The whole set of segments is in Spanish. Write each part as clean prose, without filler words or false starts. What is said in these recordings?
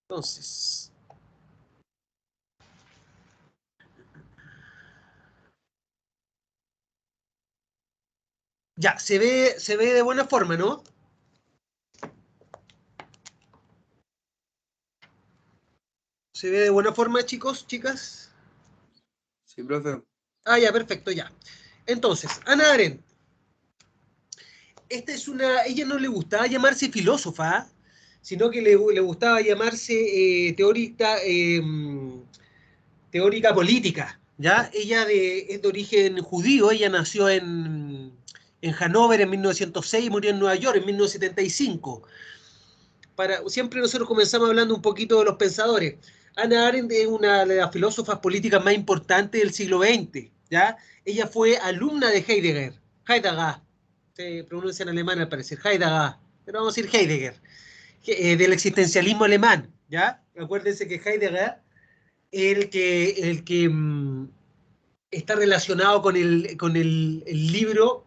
Entonces, ya, se ve de buena forma, ¿no? Se ve de buena forma, chicos, chicas. Sí, profe. Ah, ya, perfecto, ya. Entonces, Hannah Arendt, ella no le gustaba llamarse filósofa, ¿ah? Sino que le gustaba llamarse teórica política, ¿ya? Es de origen judío, ella nació en Hannover en 1906 y murió en Nueva York en 1975. Siempre nosotros comenzamos hablando un poquito de los pensadores. Hannah Arendt es una de las filósofas políticas más importantes del siglo XX, ¿ya? Ella fue alumna de Heidegger, se pronuncia en alemán al parecer, Heidegger, pero vamos a decir Heidegger, del existencialismo alemán, ¿ya? Acuérdense que Heidegger es el que está relacionado con el libro,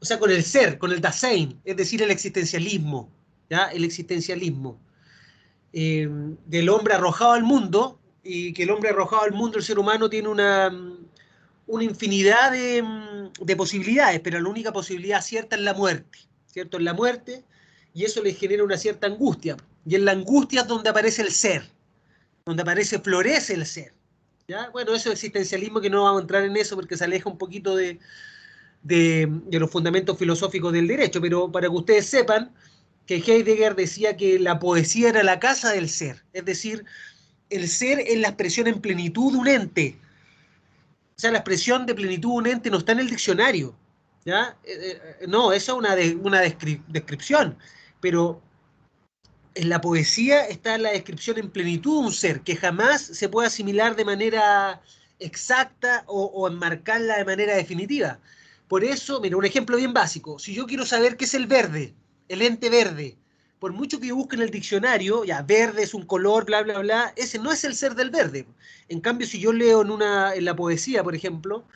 o sea, con el ser, con el Dasein, es decir, el existencialismo, ¿ya? El existencialismo del hombre arrojado al mundo, y que el hombre arrojado al mundo, el ser humano, tiene una infinidad de posibilidades, pero la única posibilidad cierta es la muerte, ¿cierto? Es la muerte, y eso le genera una cierta angustia. Y en la angustia es donde aparece el ser, donde aparece, florece el ser. ¿Ya? Bueno, eso es existencialismo, que no vamos a entrar en eso porque se aleja un poquito de los fundamentos filosóficos del derecho, pero para que ustedes sepan que Heidegger decía que la poesía era la casa del ser, es decir, el ser es la expresión en plenitud de un ente. O sea, la expresión de plenitud de un ente no está en el diccionario, ¿ya? No, eso es una descripción, pero en la poesía está la descripción en plenitud de un ser, que jamás se puede asimilar de manera exacta o enmarcarla de manera definitiva. Por eso, mira, un ejemplo bien básico. Si yo quiero saber qué es el verde, el ente verde, por mucho que yo busque en el diccionario, ya, verde es un color, bla, bla, bla, ese no es el ser del verde. En cambio, si yo leo en la poesía, por ejemplo,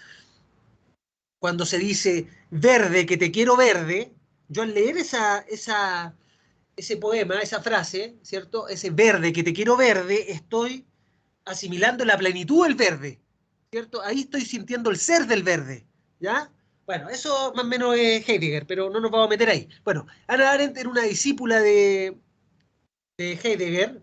cuando se dice verde, que te quiero verde, yo al leer ese poema, esa frase, ¿cierto? Ese verde, que te quiero verde, estoy asimilando la plenitud del verde, ¿cierto? Ahí estoy sintiendo el ser del verde, ¿ya? Bueno, eso más o menos es Heidegger, pero no nos vamos a meter ahí. Bueno, Hannah Arendt era una discípula de Heidegger,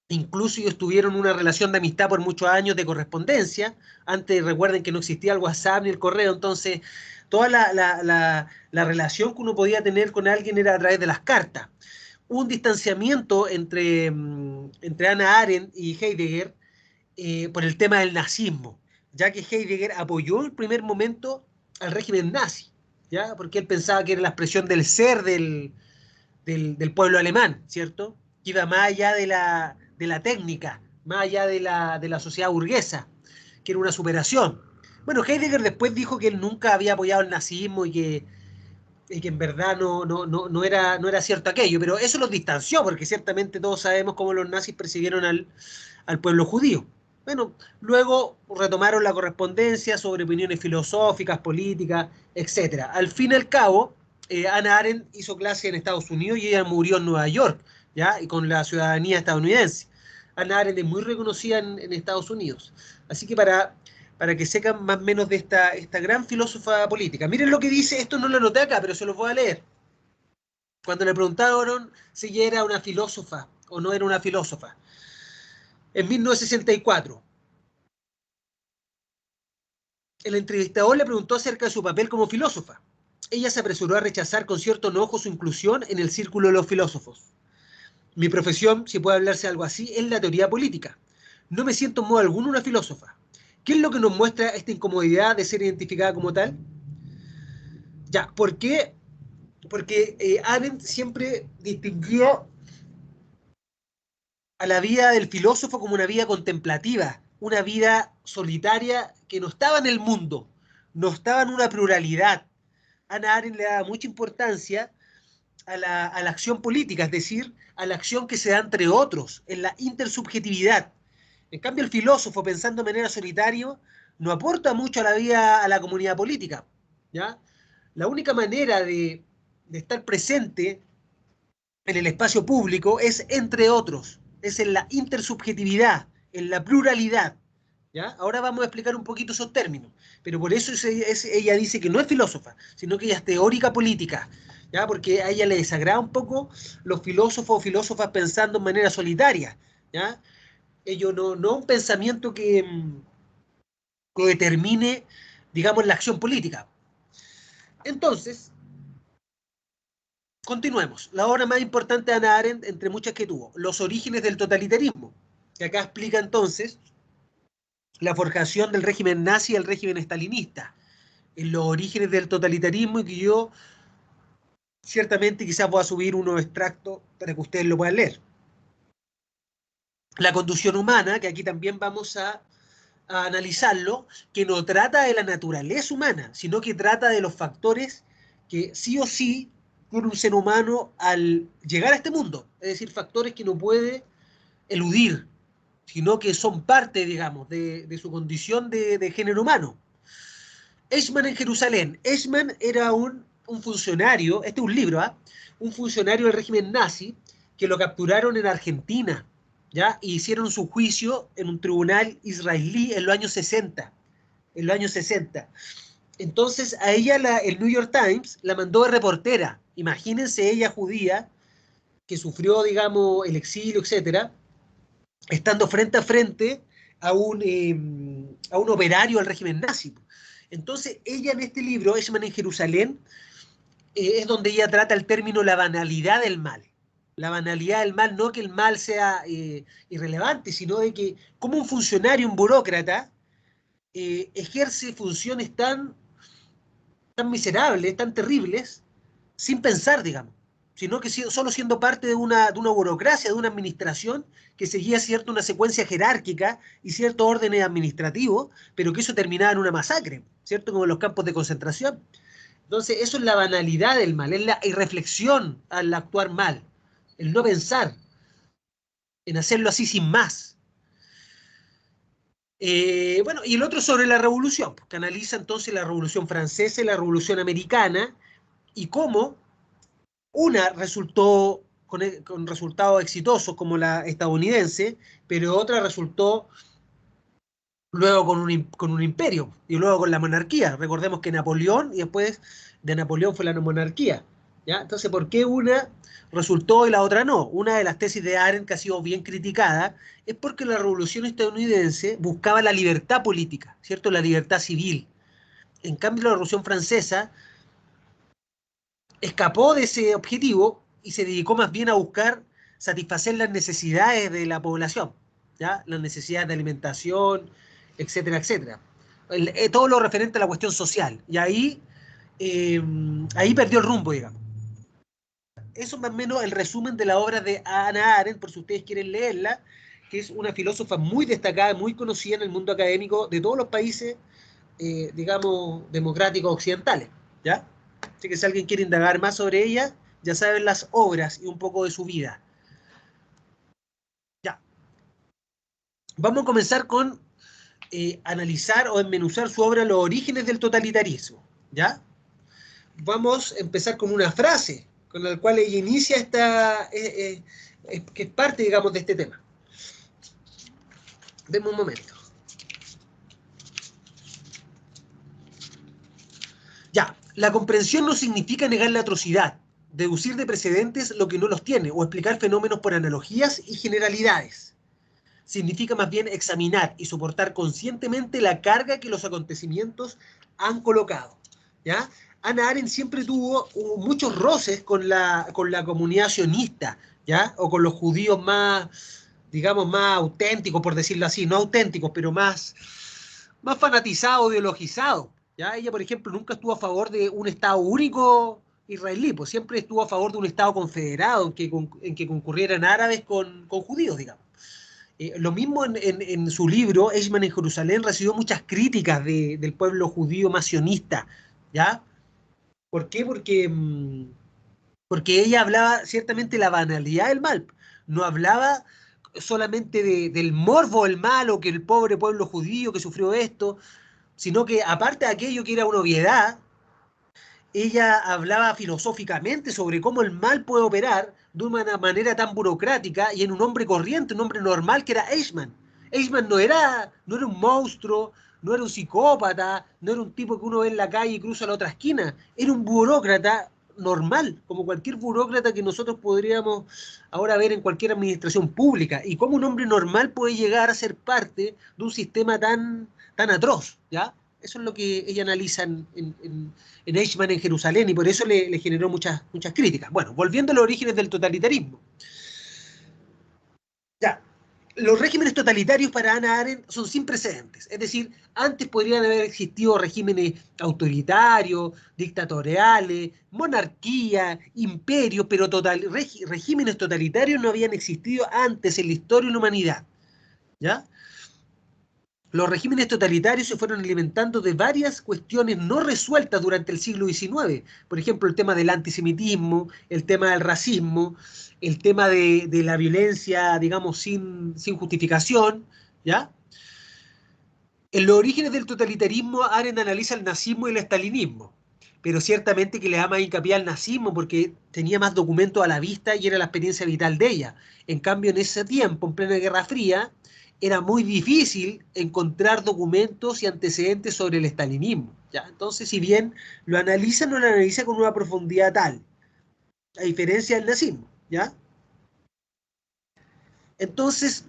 incluso ellos tuvieron una relación de amistad por muchos años de correspondencia. Antes, recuerden que no existía el WhatsApp ni el correo, entonces toda la relación que uno podía tener con alguien era a través de las cartas. Hubo un distanciamiento entre Hannah Arendt y Heidegger por el tema del nazismo, ya que Heidegger apoyó en el primer momento al régimen nazi, ¿ya? Porque él pensaba que era la expresión del ser del pueblo alemán, ¿cierto? Que iba más allá de la técnica, más allá de la sociedad burguesa, que era una superación. Bueno, Heidegger después dijo que él nunca había apoyado el nazismo y que en verdad no era cierto aquello, pero eso los distanció, porque ciertamente todos sabemos cómo los nazis persiguieron al pueblo judío. Bueno, luego retomaron la correspondencia sobre opiniones filosóficas, políticas, etcétera. Al fin y al cabo, Hannah Arendt hizo clase en Estados Unidos y ella murió en Nueva York, ¿ya? Y con la ciudadanía estadounidense. Hannah Arendt es muy reconocida en Estados Unidos. Así que para que sepan más o menos de esta gran filósofa política. Miren lo que dice, esto no lo anoté acá, pero se los voy a leer. Cuando le preguntaron si ella era una filósofa o no era una filósofa, en 1964, el entrevistador le preguntó acerca de su papel como filósofa. Ella se apresuró a rechazar con cierto enojo su inclusión en el círculo de los filósofos. Mi profesión, si puede hablarse de algo así, es la teoría política. No me siento en modo alguno una filósofa. ¿Qué es lo que nos muestra esta incomodidad de ser identificada como tal? Ya, ¿por qué? Porque Arendt siempre distinguió a la vida del filósofo como una vida contemplativa, una vida solitaria que no estaba en el mundo, no estaba en una pluralidad. Hannah Arendt le daba mucha importancia a la acción política, es decir, a la acción que se da entre otros, en la intersubjetividad. En cambio, el filósofo, pensando de manera solitaria, no aporta mucho a la vida, a la comunidad política, ¿ya? La única manera de estar presente en el espacio público es entre otros. es en la intersubjetividad, en la pluralidad. ¿Ya? Ahora vamos a explicar un poquito esos términos, pero por eso ella dice que no es filósofa, sino que ella es teórica política, ¿ya? Porque a ella le desagrada un poco los filósofos o filósofas pensando en manera solitaria, ¿ya? Ello no un pensamiento que determine, digamos, la acción política. Entonces, continuemos. La obra más importante de Hannah Arendt, entre muchas que tuvo, Los orígenes del totalitarismo, que acá explica entonces la forjación del régimen nazi al régimen estalinista, en los orígenes del totalitarismo, y que yo ciertamente quizás voy a subir unos extractos para que ustedes lo puedan leer. La condición humana, que aquí también vamos a analizarlo, que no trata de la naturaleza humana, sino que trata de los factores que sí o sí tiene un ser humano al llegar a este mundo, es decir, factores que no puede eludir, sino que son parte, digamos, de su condición de género humano. Eichmann en Jerusalén. Eichmann era un funcionario, este es un libro, ¿eh? Un funcionario del régimen nazi que lo capturaron en Argentina, ¿ya? Y hicieron su juicio en un tribunal israelí en los años 60. En los años 60. Entonces a ella el New York Times la mandó de reportera. Imagínense ella judía que sufrió, digamos, el exilio, etcétera, estando frente a frente a un operario del régimen nazi. Entonces, ella en este libro, Eichmann en Jerusalén, es donde ella trata el término la banalidad del mal. La banalidad del mal, no que el mal sea irrelevante, sino de que como un funcionario, un burócrata, ejerce funciones tan miserables, tan terribles, sin pensar, digamos, sino que solo siendo parte de una burocracia, de una administración que seguía una secuencia jerárquica y ciertos órdenes administrativos, pero que eso terminaba en una masacre, ¿cierto? Como en los campos de concentración. Entonces, eso es la banalidad del mal, es la irreflexión al actuar mal, el no pensar, en hacerlo así sin más. Bueno, y el otro sobre la revolución, que analiza entonces la revolución francesa y la revolución americana, y cómo una resultó con resultados exitosos como la estadounidense, pero otra resultó luego con un imperio y luego con la monarquía. Recordemos que Napoleón y después de Napoleón fue la monarquía. ¿Ya? Entonces, ¿por qué una resultó y la otra no? Una de las tesis de Arendt que ha sido bien criticada es porque la revolución estadounidense buscaba la libertad política, ¿cierto? La libertad civil. En cambio, la revolución francesa escapó de ese objetivo y se dedicó más bien a buscar satisfacer las necesidades de la población, ¿ya? Las necesidades de alimentación, etcétera, etcétera. Todo lo referente a la cuestión social. Y ahí perdió el rumbo, digamos. Eso más o menos el resumen de la obra de Hannah Arendt, por si ustedes quieren leerla, que es una filósofa muy destacada, muy conocida en el mundo académico de todos los países, digamos, democráticos occidentales, ¿ya? Así que si alguien quiere indagar más sobre ella, ya saben las obras y un poco de su vida. Ya. Vamos a comenzar con analizar o desmenuzar su obra Los orígenes del totalitarismo, ¿ya? Vamos a empezar con una frase con la cual ella inicia que es parte, digamos, de este tema. Deme un momento. Ya, la comprensión no significa negar la atrocidad, deducir de precedentes lo que no los tiene o explicar fenómenos por analogías y generalidades. Significa más bien examinar y soportar conscientemente la carga que los acontecimientos han colocado. ¿Ya? Hannah Arendt siempre tuvo muchos roces con la comunidad sionista, ¿ya? O con los judíos más, digamos, más auténticos, por decirlo así, no auténticos, pero más fanatizados, ideologizados. ¿Ya? Ella, por ejemplo, nunca estuvo a favor de un Estado único israelí, pues siempre estuvo a favor de un Estado confederado en que concurrieran árabes con judíos, digamos. Lo mismo en su libro, Eichmann en Jerusalén, recibió muchas críticas del pueblo judío más sionista, ¿ya? ¿Por qué? Porque ella hablaba ciertamente la banalidad del mal, no hablaba solamente del morbo del mal o que el pobre pueblo judío que sufrió esto, sino que aparte de aquello que era una obviedad, ella hablaba filosóficamente sobre cómo el mal puede operar de una manera tan burocrática y en un hombre corriente, un hombre normal que era Eichmann. Eichmann no era un monstruo, no era un psicópata, no era un tipo que uno ve en la calle y cruza a la otra esquina, era un burócrata normal, como cualquier burócrata que nosotros podríamos ahora ver en cualquier administración pública. Y cómo un hombre normal puede llegar a ser parte de un sistema tan atroz, ¿ya? Eso es lo que ella analiza en Eichmann en Jerusalén y por eso le generó muchas críticas. Bueno, volviendo a los orígenes del totalitarismo. Ya, los regímenes totalitarios para Hannah Arendt son sin precedentes. Es decir, antes podrían haber existido regímenes autoritarios, dictatoriales, monarquía, imperios, pero regímenes totalitarios no habían existido antes en la historia de la humanidad. ¿Ya? Los regímenes totalitarios se fueron alimentando de varias cuestiones no resueltas durante el siglo XIX. Por ejemplo, el tema del antisemitismo, el tema del racismo, el tema de la violencia, digamos, sin justificación, ¿ya? En los orígenes del totalitarismo, Arendt analiza el nazismo y el estalinismo, pero ciertamente que le da más hincapié al nazismo porque tenía más documentos a la vista y era la experiencia vital de ella. En cambio, en ese tiempo, en plena Guerra Fría, era muy difícil encontrar documentos y antecedentes sobre el estalinismo, ¿ya? Entonces, si bien lo analiza, no lo analiza con una profundidad tal, a diferencia del nazismo, ¿ya? Entonces,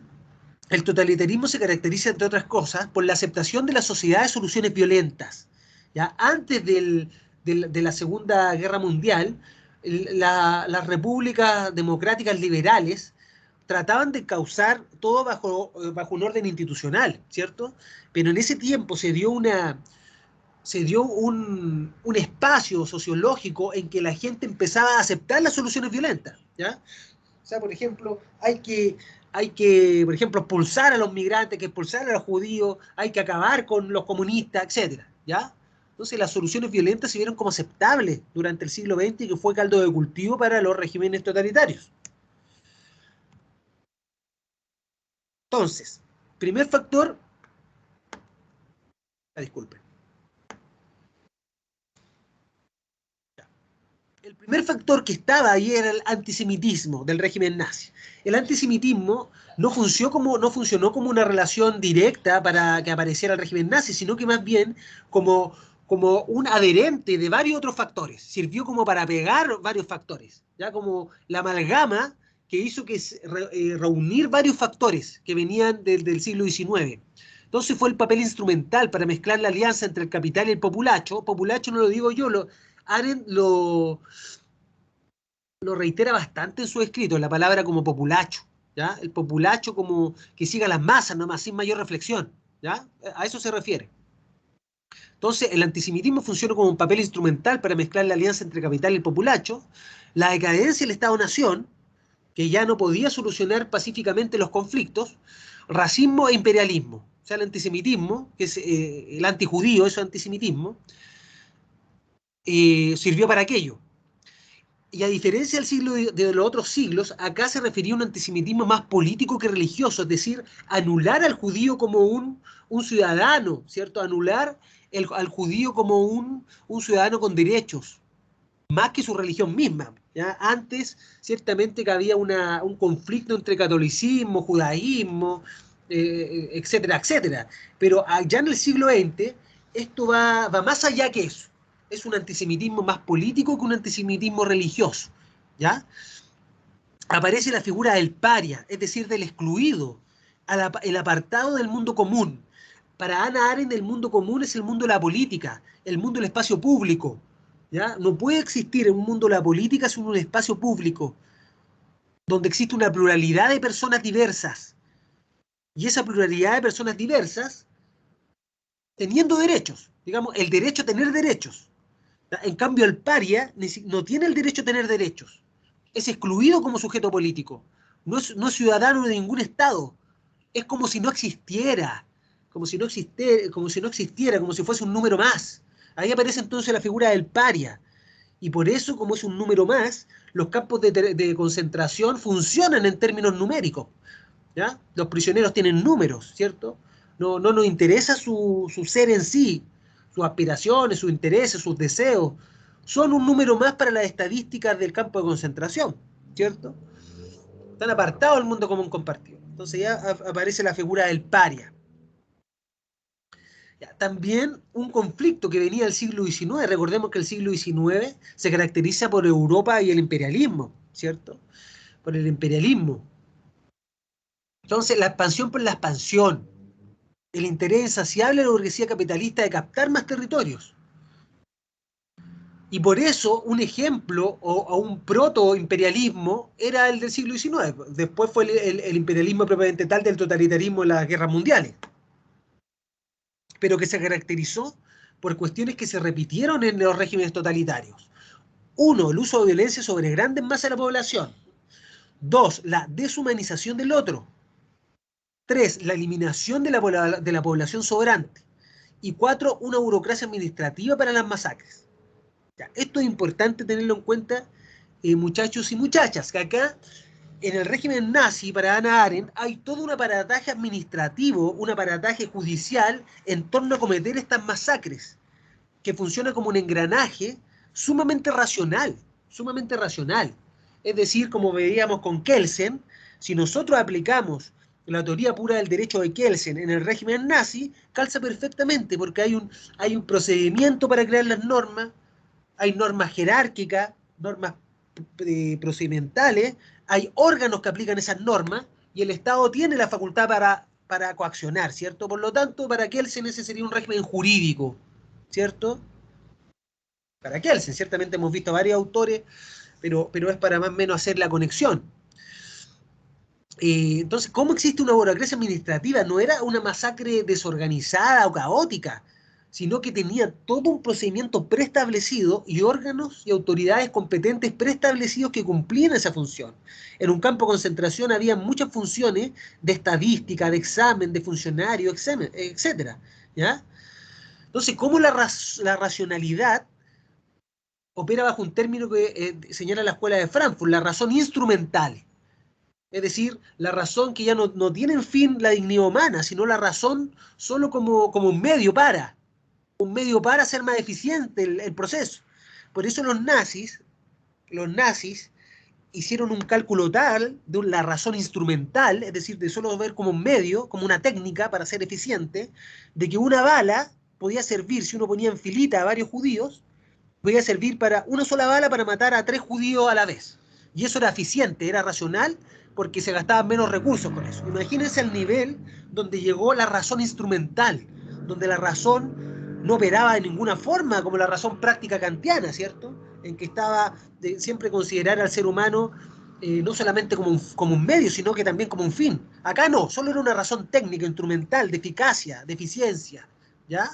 el totalitarismo se caracteriza, entre otras cosas, por la aceptación de la sociedad de soluciones violentas. ¿Ya? Antes de la Segunda Guerra Mundial, las repúblicas democráticas liberales trataban de causar todo bajo un orden institucional, ¿cierto? Pero en ese tiempo se dio un espacio sociológico en que la gente empezaba a aceptar las soluciones violentas, ¿ya? O sea, por ejemplo, hay que, por ejemplo, expulsar a los migrantes, hay que expulsar a los judíos, hay que acabar con los comunistas, etcétera, ¿ya? Entonces las soluciones violentas se vieron como aceptables durante el siglo XX y que fue caldo de cultivo para los regímenes totalitarios. Entonces, primer factor, disculpen, el primer factor que estaba ahí era el antisemitismo del régimen nazi. El antisemitismo no funcionó como una relación directa para que apareciera el régimen nazi, sino que más bien como un adherente de varios otros factores. Sirvió como para pegar varios factores, ya como la amalgama que hizo reunir varios factores que venían del siglo XIX. Entonces fue el papel instrumental para mezclar la alianza entre el capital y el populacho. Populacho no lo digo yo, Arendt lo reitera bastante en su escrito, la palabra como populacho, ¿ya? El populacho como que siga las masas nomás, sin mayor reflexión, ¿ya? A eso se refiere. Entonces, el antisemitismo funciona como un papel instrumental para mezclar la alianza entre capital y el populacho, la decadencia del Estado-Nación, que ya no podía solucionar pacíficamente los conflictos, racismo e imperialismo. O sea, el antisemitismo, que es el antijudío, eso antisemitismo, sirvió para aquello. Y a diferencia del siglo de los otros siglos, acá se refería a un antisemitismo más político que religioso, es decir, anular al judío como un ciudadano, ¿cierto? Anular al judío como un ciudadano con derechos, más que su religión misma. ¿Ya? Antes, ciertamente que había un conflicto entre catolicismo, judaísmo, etcétera, etcétera. Pero allá en el siglo XX, esto va más allá que eso. Es un antisemitismo más político que un antisemitismo religioso. ¿Ya? Aparece la figura del paria, es decir, del excluido, el apartado del mundo común. Para Hannah Arendt, el mundo común es el mundo de la política, el mundo del espacio público. ¿Ya? No puede existir en un mundo de la política sin un espacio público, donde existe una pluralidad de personas diversas. Y esa pluralidad de personas diversas teniendo derechos, digamos, el derecho a tener derechos. En cambio, el paria no tiene el derecho a tener derechos. Es excluido como sujeto político. No es ciudadano de ningún Estado. Es como si no existiera. Como si fuese un número más. Ahí aparece entonces la figura del paria. Y por eso, como es un número más, los campos de concentración funcionan en términos numéricos. ¿Ya? Los prisioneros tienen números, ¿cierto? No nos interesa su ser en sí, sus aspiraciones, sus intereses, sus deseos. Son un número más para las estadísticas del campo de concentración. ¿cierto? Están apartados del mundo común compartido. Entonces ya aparece la figura del paria. Ya, también un conflicto que venía del siglo XIX. Recordemos que el siglo XIX se caracteriza por Europa y el imperialismo, ¿cierto? Por el imperialismo. Entonces, la expansión por la expansión, el interés insaciable de la burguesía capitalista de captar más territorios. Y por eso un ejemplo o un proto-imperialismo era el del siglo XIX. Después fue el imperialismo propiamente tal del totalitarismo en las guerras mundiales. Pero que se caracterizó por cuestiones que se repitieron en los regímenes totalitarios. Uno, el uso de violencia sobre grandes masas de la población. Dos, la deshumanización del otro. Tres, la eliminación de la población sobrante. Y cuatro, una burocracia administrativa para las masacres. Ya, esto es importante tenerlo en cuenta, muchachos y muchachas, que acá en el régimen nazi, para Hannah Arendt, hay todo un aparataje administrativo, un aparataje judicial en torno a cometer estas masacres, que funciona como un engranaje sumamente racional, sumamente racional. Es decir, como veíamos con Kelsen, si nosotros aplicamos la teoría pura del derecho de Kelsen en el régimen nazi, calza perfectamente, porque hay un procedimiento para crear las normas, hay normas jerárquicas, normas procedimentales, hay órganos que aplican esas normas y el Estado tiene la facultad para coaccionar, ¿cierto? Por lo tanto, para Kelsen ese sería un régimen jurídico, ¿cierto? Para Kelsen, ciertamente hemos visto a varios autores, pero es para más o menos hacer la conexión. Entonces, ¿cómo existe una burocracia administrativa? No era una masacre desorganizada o caótica, sino que tenía todo un procedimiento preestablecido y órganos y autoridades competentes preestablecidos que cumplían esa función. En un campo de concentración había muchas funciones de estadística, de examen, de funcionario, etcétera. ¿Ya? Entonces, ¿cómo la racionalidad opera bajo un término que señala la escuela de Frankfurt, la razón instrumental? Es decir, la razón que ya no tiene en fin la dignidad humana, sino la razón solo como un medio para hacer más eficiente el proceso. Por eso los nazis hicieron un cálculo tal de la razón instrumental, es decir, de solo ver como un medio, como una técnica para ser eficiente, de que una bala podía servir, si uno ponía en filita a varios judíos, podía servir para una sola bala para matar a 3 judíos a la vez. Y eso era eficiente, era racional, porque se gastaban menos recursos con eso. Imagínense el nivel donde llegó la razón instrumental, donde la razón no operaba de ninguna forma como la razón práctica kantiana, ¿cierto? En que estaba de siempre considerar al ser humano no solamente como un medio, sino que también como un fin. Acá no, solo era una razón técnica, instrumental, de eficacia, de eficiencia, ¿ya?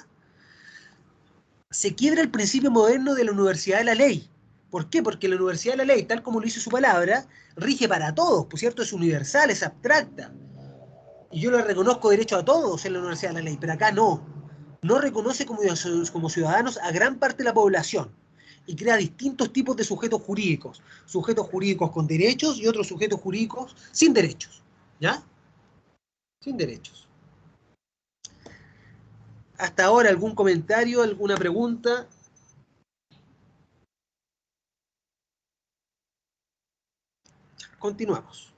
Se quiebra el principio moderno de la universidad de la ley. ¿Por qué? Porque la universidad de la ley, tal como lo dice su palabra, rige para todos, por cierto, es universal, es abstracta. Y yo le reconozco derecho a todos en la universidad de la ley, pero acá no. No reconoce como ciudadanos a gran parte de la población y crea distintos tipos de sujetos jurídicos con derechos y otros sujetos jurídicos sin derechos, ¿ya? Sin derechos. Hasta ahora, ¿algún comentario, alguna pregunta? Continuamos.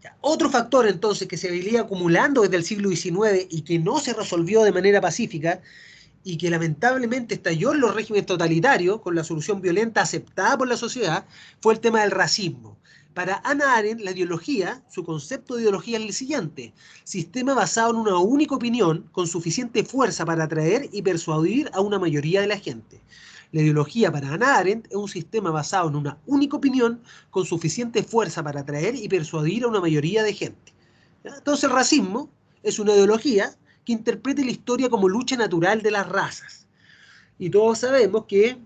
Ya. Otro factor entonces que se venía acumulando desde el siglo XIX y que no se resolvió de manera pacífica y que lamentablemente estalló en los regímenes totalitarios con la solución violenta aceptada por la sociedad fue el tema del racismo. Para Hannah Arendt, la ideología, su concepto de ideología es el siguiente: sistema basado en una única opinión con suficiente fuerza para atraer y persuadir a una mayoría de la gente. La ideología para Hannah Arendt es un sistema basado en una única opinión con suficiente fuerza para atraer y persuadir a una mayoría de gente. ¿Ya? Entonces el racismo es una ideología que interprete la historia como lucha natural de las razas. Y todos sabemos que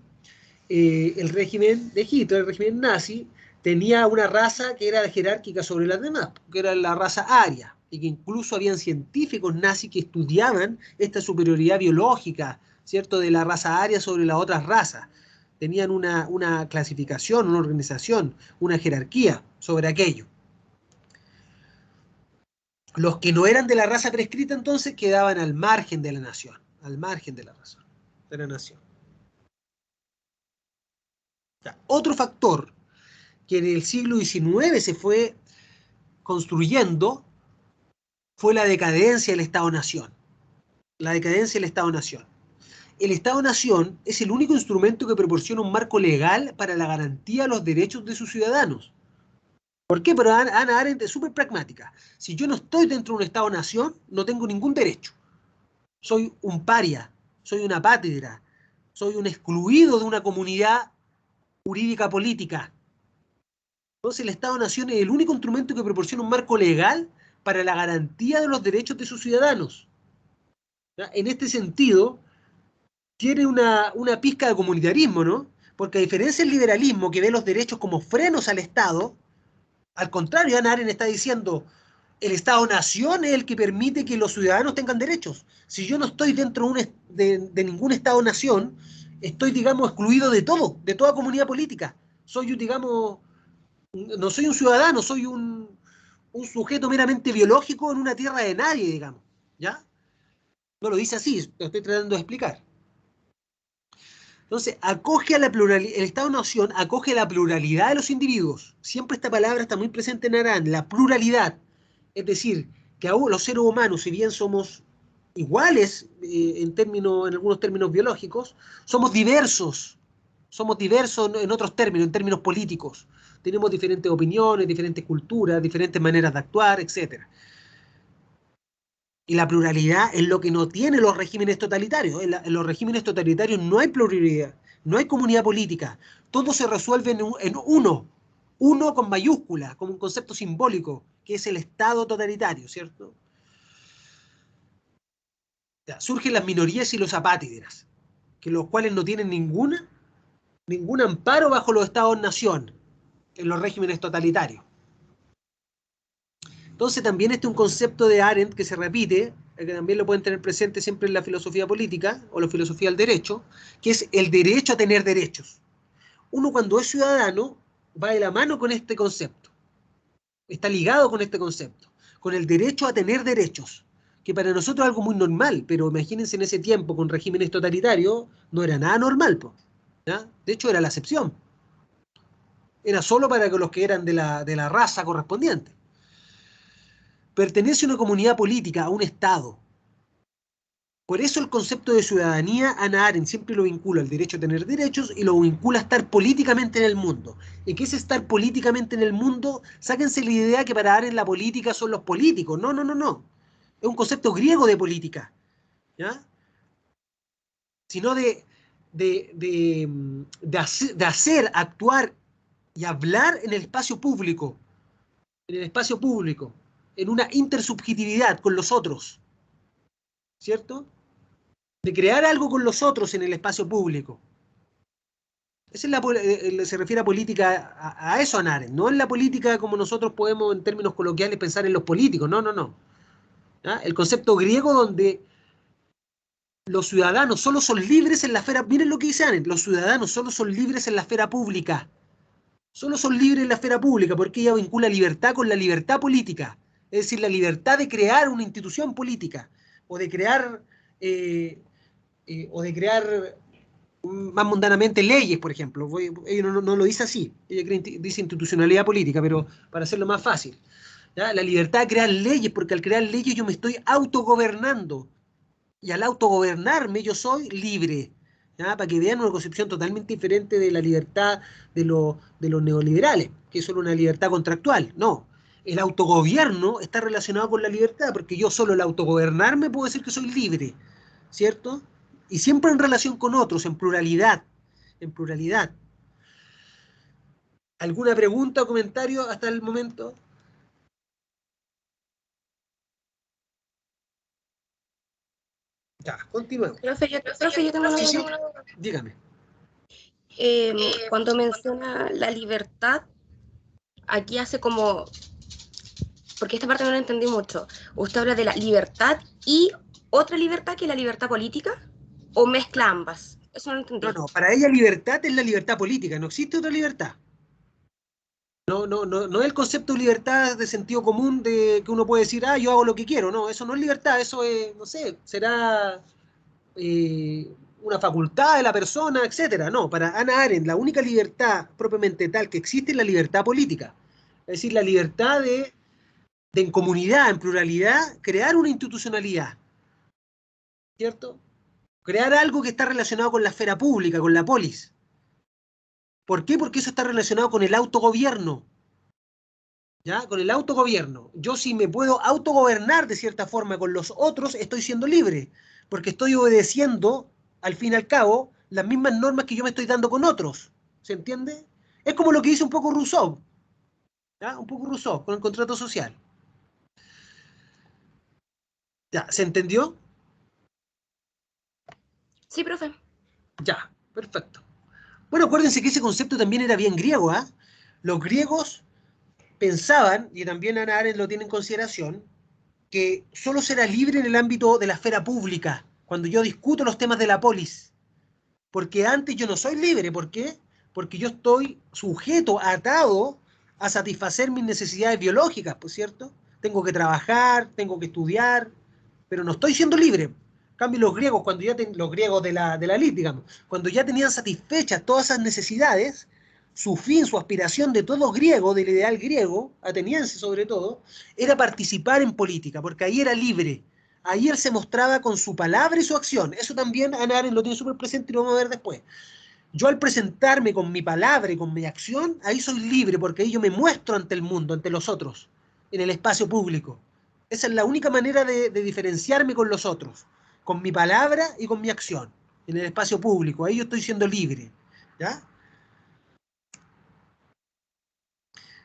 el régimen de Hitler, el régimen nazi, tenía una raza que era jerárquica sobre las demás, que era la raza aria, y que incluso habían científicos nazis que estudiaban esta superioridad biológica, ¿cierto?, de la raza aria sobre las otras razas. Tenían una clasificación, una organización, una jerarquía sobre aquello. Los que no eran de la raza prescrita entonces quedaban al margen de la nación, al margen de la razón, de la nación. Ya. Otro factor que en el siglo XIX se fue construyendo fue la decadencia del Estado-Nación. La decadencia del Estado-Nación. El Estado-Nación es el único instrumento que proporciona un marco legal para la garantía de los derechos de sus ciudadanos. ¿Por qué? Pero Hannah Arendt es súper pragmática. Si yo no estoy dentro de un Estado-Nación, no tengo ningún derecho. Soy un paria, soy una apátrida, soy un excluido de una comunidad jurídica política. Entonces el Estado-Nación es el único instrumento que proporciona un marco legal para la garantía de los derechos de sus ciudadanos. ¿Ya? En este sentido, tiene una pizca de comunitarismo, ¿no? Porque a diferencia del liberalismo, que ve los derechos como frenos al Estado, al contrario, Hannah Arendt está diciendo, el Estado-Nación es el que permite que los ciudadanos tengan derechos. Si yo no estoy dentro de ningún Estado-Nación, estoy, digamos, excluido de todo, de toda comunidad política. Soy, digamos, no soy un ciudadano, soy un sujeto meramente biológico en una tierra de nadie, digamos. ¿Ya? No lo dice así, lo estoy tratando de explicar. Entonces, acoge a la pluralidad, el Estado-Nación acoge a la pluralidad de los individuos. Siempre esta palabra está muy presente en Arendt, la pluralidad. Es decir, que aún los seres humanos, si bien somos iguales en algunos términos biológicos, somos diversos en otros términos, en términos políticos. Tenemos diferentes opiniones, diferentes culturas, diferentes maneras de actuar, etc. Y la pluralidad es lo que no tienen los regímenes totalitarios. En los regímenes totalitarios no hay pluralidad, no hay comunidad política. Todo se resuelve en uno con mayúscula, como un concepto simbólico, que es el Estado totalitario, ¿cierto? Ya, surgen las minorías y los apátridas, que los cuales no tienen ningún amparo bajo los estados-nación en los regímenes totalitarios. Entonces también este es un concepto de Arendt que se repite, que también lo pueden tener presente siempre en la filosofía política o la filosofía del derecho, que es el derecho a tener derechos. Uno cuando es ciudadano va de la mano con este concepto, está ligado con este concepto, con el derecho a tener derechos, que para nosotros es algo muy normal, pero imagínense en ese tiempo con regímenes totalitarios no era nada normal, ¿ya? De hecho era la excepción, era solo para los que eran de la raza correspondiente. Pertenece a una comunidad política, a un Estado. Por eso el concepto de ciudadanía, Hannah Arendt siempre lo vincula al derecho a tener derechos y lo vincula a estar políticamente en el mundo. ¿Y qué es estar políticamente en el mundo? Sáquense la idea que para Arendt la política son los políticos. No, no, no, no. Es un concepto griego de política, ¿ya? Sino de hacer, actuar y hablar en el espacio público, en una intersubjetividad con los otros, ¿cierto? De crear algo con los otros en el espacio público. Esa es se refiere a política, a eso, Hannah Arendt. No en la política como nosotros podemos, en términos coloquiales, pensar en los políticos. No, no, no. ¿Ya? El concepto griego donde los ciudadanos solo son libres en la esfera, miren lo que dice Arendt, los ciudadanos solo son libres en la esfera pública. Solo son libres en la esfera pública porque ella vincula libertad con la libertad política. Es decir, la libertad de crear una institución política o de crear... o de crear más mundanamente leyes, por ejemplo. Ella no lo dice así, ella dice institucionalidad política, pero para hacerlo más fácil. ¿Ya? La libertad de crear leyes, porque al crear leyes yo me estoy autogobernando, y al autogobernarme yo soy libre. ¿Ya? Para que vean una concepción totalmente diferente de la libertad de los neoliberales, que es solo una libertad contractual. No, el autogobierno está relacionado con la libertad, porque yo solo al autogobernarme puedo decir que soy libre, ¿cierto? Y siempre en relación con otros, en pluralidad, en pluralidad. ¿Alguna pregunta o comentario hasta el momento? Ya, continuemos. Profe, yo tengo una Sí, sí, duda. dígame. Cuando menciona la libertad, aquí hace como, porque esta parte no la entendí mucho. ¿Usted habla de la libertad y otra libertad que es la libertad política? ¿O mezcla ambas? Eso no lo entendí. No, no, para ella libertad es la libertad política, no existe otra libertad. No, no, no, no es el concepto de libertad de sentido común de que uno puede decir, yo hago lo que quiero. No, eso no es libertad, eso es, no sé, será una facultad de la persona, etcétera. No, para Hannah Arendt la única libertad propiamente tal que existe es la libertad política. Es decir, la libertad de en comunidad, en pluralidad, crear una institucionalidad, ¿cierto? Crear algo que está relacionado con la esfera pública, con la polis. ¿Por qué? Porque eso está relacionado con el autogobierno. ¿Ya? Con el autogobierno. Yo si me puedo autogobernar de cierta forma con los otros, estoy siendo libre, porque estoy obedeciendo, al fin y al cabo, las mismas normas que yo me estoy dando con otros. ¿Se entiende? Es como lo que dice un poco Rousseau, ¿ya? Un poco Rousseau con el contrato social. ¿Ya? ¿Se entendió? Sí, profe. Ya, perfecto. Bueno, acuérdense que ese concepto también era bien griego, ¿ah? Los griegos pensaban, y también Hannah Arendt lo tiene en consideración, que solo será libre en el ámbito de la esfera pública, cuando yo discuto los temas de la polis. Porque antes yo no soy libre. ¿Por qué? Porque yo estoy sujeto, atado a satisfacer mis necesidades biológicas, ¿por cierto? Tengo que trabajar, tengo que estudiar, pero no estoy siendo libre. En cambio, los griegos, cuando ya los griegos de la elite, digamos, cuando ya tenían satisfechas todas esas necesidades, su fin, su aspiración de todo griego, del ideal griego, ateniense sobre todo, era participar en política, porque ahí era libre. Ahí él se mostraba con su palabra y su acción. Eso también Hannah Arendt lo tiene súper presente y lo vamos a ver después. Yo al presentarme con mi palabra y con mi acción, ahí soy libre, porque ahí yo me muestro ante el mundo, ante los otros, en el espacio público. Esa es la única manera de diferenciarme con los otros, con mi palabra y con mi acción, en el espacio público. Ahí yo estoy siendo libre. ¿Ya?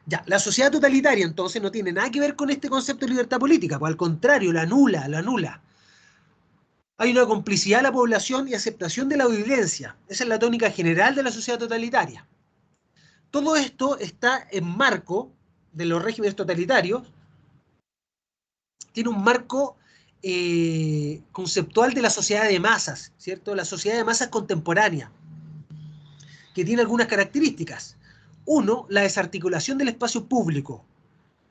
Ya, la sociedad totalitaria entonces no tiene nada que ver con este concepto de libertad política, pues al contrario, la anula, la anula. Hay una complicidad de la población y aceptación de la violencia. Esa es la tónica general de la sociedad totalitaria. Todo esto está en marco de los regímenes totalitarios, tiene un marco conceptual de la sociedad de masas, ¿cierto? La sociedad de masas contemporánea, que tiene algunas características. Uno, la desarticulación del espacio público,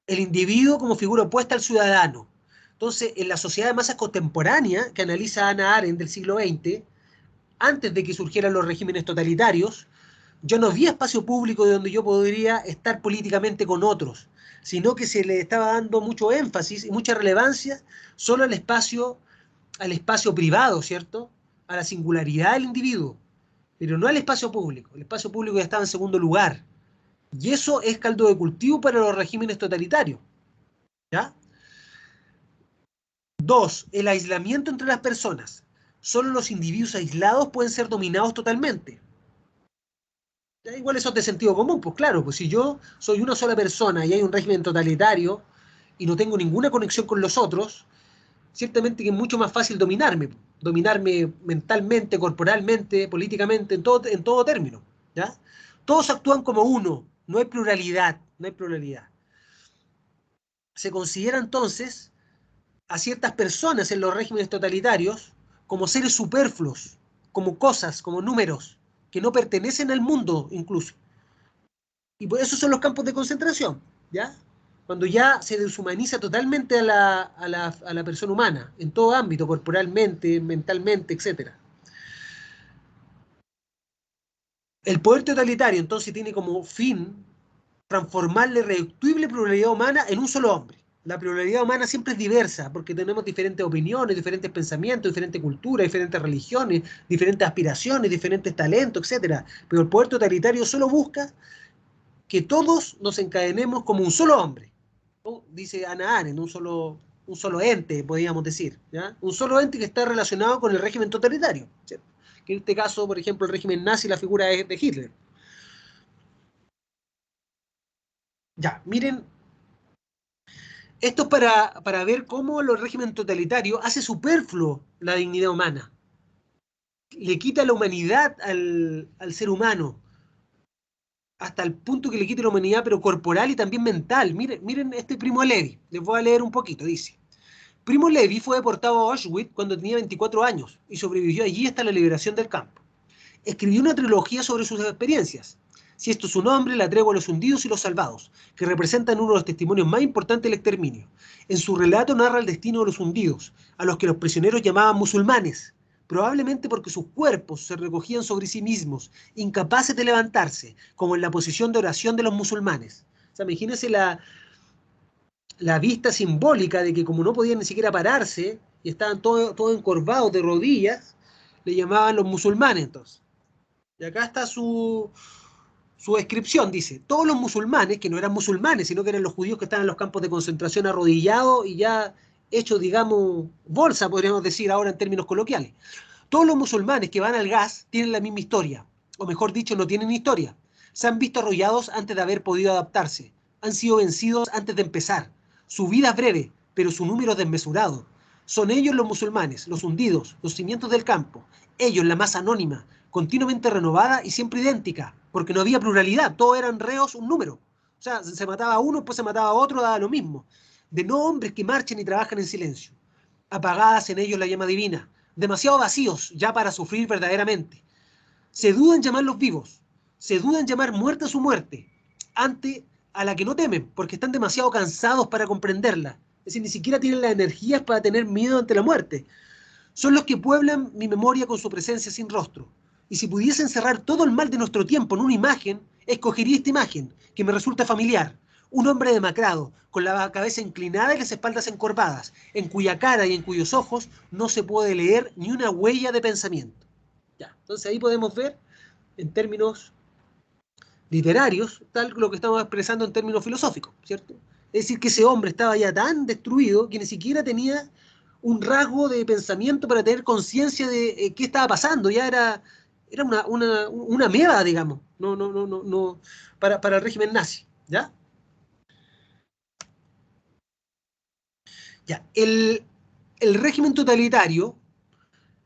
el individuo como figura opuesta al ciudadano. Entonces, en la sociedad de masas contemporánea, que analiza Hannah Arendt del siglo XX, antes de que surgieran los regímenes totalitarios, yo no vi espacio público de donde yo podría estar políticamente con otros, sino que se le estaba dando mucho énfasis y mucha relevancia solo al espacio privado, ¿cierto? A la singularidad del individuo, pero no al espacio público. El espacio público ya estaba en segundo lugar. Y eso es caldo de cultivo para los regímenes totalitarios. ¿Ya? Dos, el aislamiento entre las personas. Solo los individuos aislados pueden ser dominados totalmente. Ya, igual eso es de sentido común, pues claro, pues si yo soy una sola persona y hay un régimen totalitario y no tengo ninguna conexión con los otros, ciertamente que es mucho más fácil dominarme mentalmente, corporalmente, políticamente, en todo término, ¿ya? Todos actúan como uno, no hay pluralidad, no hay pluralidad. Se considera entonces a ciertas personas en los regímenes totalitarios como seres superfluos, como cosas, como números, que no pertenecen al mundo incluso. Y por eso son los campos de concentración, ¿ya? Cuando ya se deshumaniza totalmente a la persona humana, en todo ámbito, corporalmente, mentalmente, etc. El poder totalitario entonces tiene como fin transformar la irreductible pluralidad humana en un solo hombre. La pluralidad humana siempre es diversa, porque tenemos diferentes opiniones, diferentes pensamientos, diferentes culturas, diferentes religiones, diferentes aspiraciones, diferentes talentos, etc. Pero el poder totalitario solo busca que todos nos encadenemos como un solo hombre, ¿no? Dice Hannah Arendt, un solo ente, podríamos decir, ¿ya? Un solo ente que está relacionado con el régimen totalitario, ¿cierto? Que en este caso, por ejemplo, el régimen nazi, la figura de Hitler. Ya, miren, esto es para ver cómo el régimen totalitario hace superfluo la dignidad humana, le quita la humanidad al ser humano, hasta el punto que le quite la humanidad, pero corporal y también mental. Miren este Primo Levi, les voy a leer un poquito, dice. Primo Levi fue deportado a Auschwitz cuando tenía 24 años y sobrevivió allí hasta la liberación del campo. Escribió una trilogía sobre sus experiencias. Si esto es su nombre, La tregua a los hundidos y los salvados, que representan uno de los testimonios más importantes del exterminio. En su relato narra el destino de los hundidos, a los que los prisioneros llamaban musulmanes, probablemente porque sus cuerpos se recogían sobre sí mismos, incapaces de levantarse, como en la posición de oración de los musulmanes. O sea, imagínense la vista simbólica de que como no podían ni siquiera pararse y estaban todos encorvados de rodillas, le llamaban los musulmanes entonces. Y acá está su descripción, dice, todos los musulmanes, que no eran musulmanes, sino que eran los judíos que estaban en los campos de concentración arrodillados y ya hechos, digamos, bolsa, podríamos decir ahora en términos coloquiales. Todos los musulmanes que van al gas tienen la misma historia, o mejor dicho, no tienen historia. Se han visto arrollados antes de haber podido adaptarse. Han sido vencidos antes de empezar. Su vida es breve, pero su número es desmesurado. Son ellos los musulmanes, los hundidos, los cimientos del campo. Ellos, la masa anónima, continuamente renovada y siempre idéntica, porque no había pluralidad, todos eran reos, un número. O sea, se mataba a uno, después se mataba a otro, daba lo mismo. De no hombres que marchen y trabajan en silencio. Apagadas en ellos la llama divina, demasiado vacíos ya para sufrir verdaderamente. Se duda en llamarlos vivos, se duda en llamar muerte a su muerte, ante a la que no temen, porque están demasiado cansados para comprenderla. Es decir, ni siquiera tienen las energías para tener miedo ante la muerte. Son los que pueblan mi memoria con su presencia sin rostro. Y si pudiese encerrar todo el mal de nuestro tiempo en una imagen, escogería esta imagen, que me resulta familiar. Un hombre demacrado, con la cabeza inclinada y las espaldas encorvadas, en cuya cara y en cuyos ojos no se puede leer ni una huella de pensamiento. Ya, entonces ahí podemos ver, en términos literarios, tal lo que estamos expresando en términos filosóficos, ¿cierto? Es decir, que ese hombre estaba ya tan destruido que ni siquiera tenía un rasgo de pensamiento para tener conciencia de qué estaba pasando. Ya era una ameba, digamos, no, para el régimen nazi, ¿ya? Ya, el régimen totalitario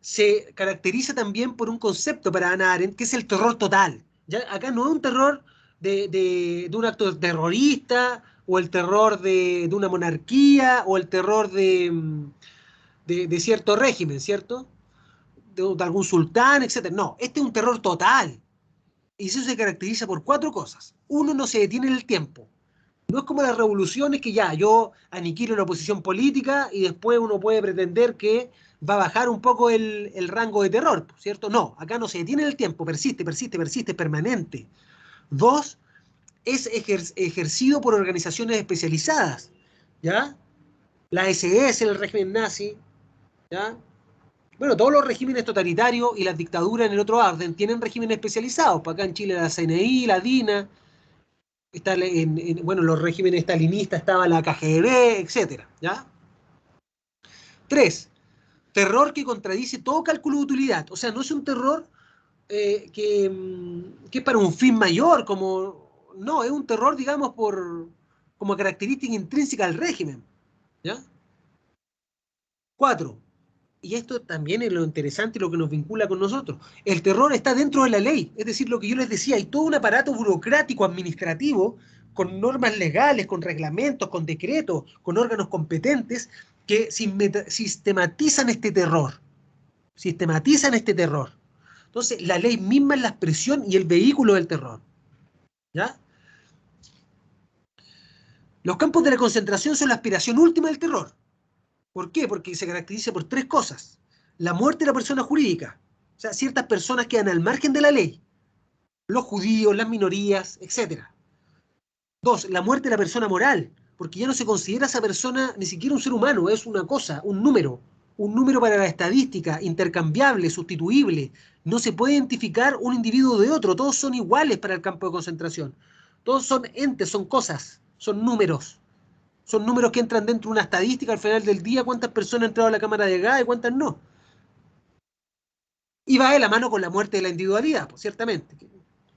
se caracteriza también por un concepto para Hannah Arendt, que es el terror total. ¿Ya? Acá no es un terror de un acto terrorista, o el terror de una monarquía, o el terror de cierto régimen, ¿cierto? De algún sultán, etc. No, este es un terror total. Y eso se caracteriza por cuatro cosas. Uno, no se detiene en el tiempo. No es como las revoluciones que ya, yo aniquilo la oposición política y después uno puede pretender que va a bajar un poco el rango de terror, ¿cierto? No, acá no se detiene el tiempo, persiste, persiste, persiste, permanente. Dos, es ejercido por organizaciones especializadas, ¿ya? La SS, el régimen nazi, ¿ya? Bueno, todos los regímenes totalitarios y las dictaduras en el otro orden tienen regímenes especializados. Para acá en Chile la CNI, la DINA, está bueno, los regímenes estalinistas estaba la KGB, etcétera, ¿ya? Tres, terror que contradice todo cálculo de utilidad. O sea, no es un terror que es para un fin mayor, como... No, es un terror, digamos, como característica intrínseca del régimen, ¿ya? Cuatro, y esto también es lo interesante y lo que nos vincula con nosotros. El terror está dentro de la ley, es decir, lo que yo les decía, hay todo un aparato burocrático, administrativo, con normas legales, con reglamentos, con decretos, con órganos competentes que sistematizan este terror. Sistematizan este terror. Entonces, la ley misma es la expresión y el vehículo del terror. ¿Ya? Los campos de la concentración son la aspiración última del terror. ¿Por qué? Porque se caracteriza por tres cosas. La muerte de la persona jurídica. O sea, ciertas personas quedan al margen de la ley. Los judíos, las minorías, etc. Dos, la muerte de la persona moral. Porque ya no se considera esa persona ni siquiera un ser humano, es una cosa, un número. Un número para la estadística, intercambiable, sustituible. No se puede identificar un individuo de otro. Todos son iguales para el campo de concentración. Todos son entes, son cosas, son números. Son números que entran dentro de una estadística al final del día, cuántas personas han entrado a la cámara de gas y cuántas no. Y va de la mano con la muerte de la individualidad, pues, ciertamente, que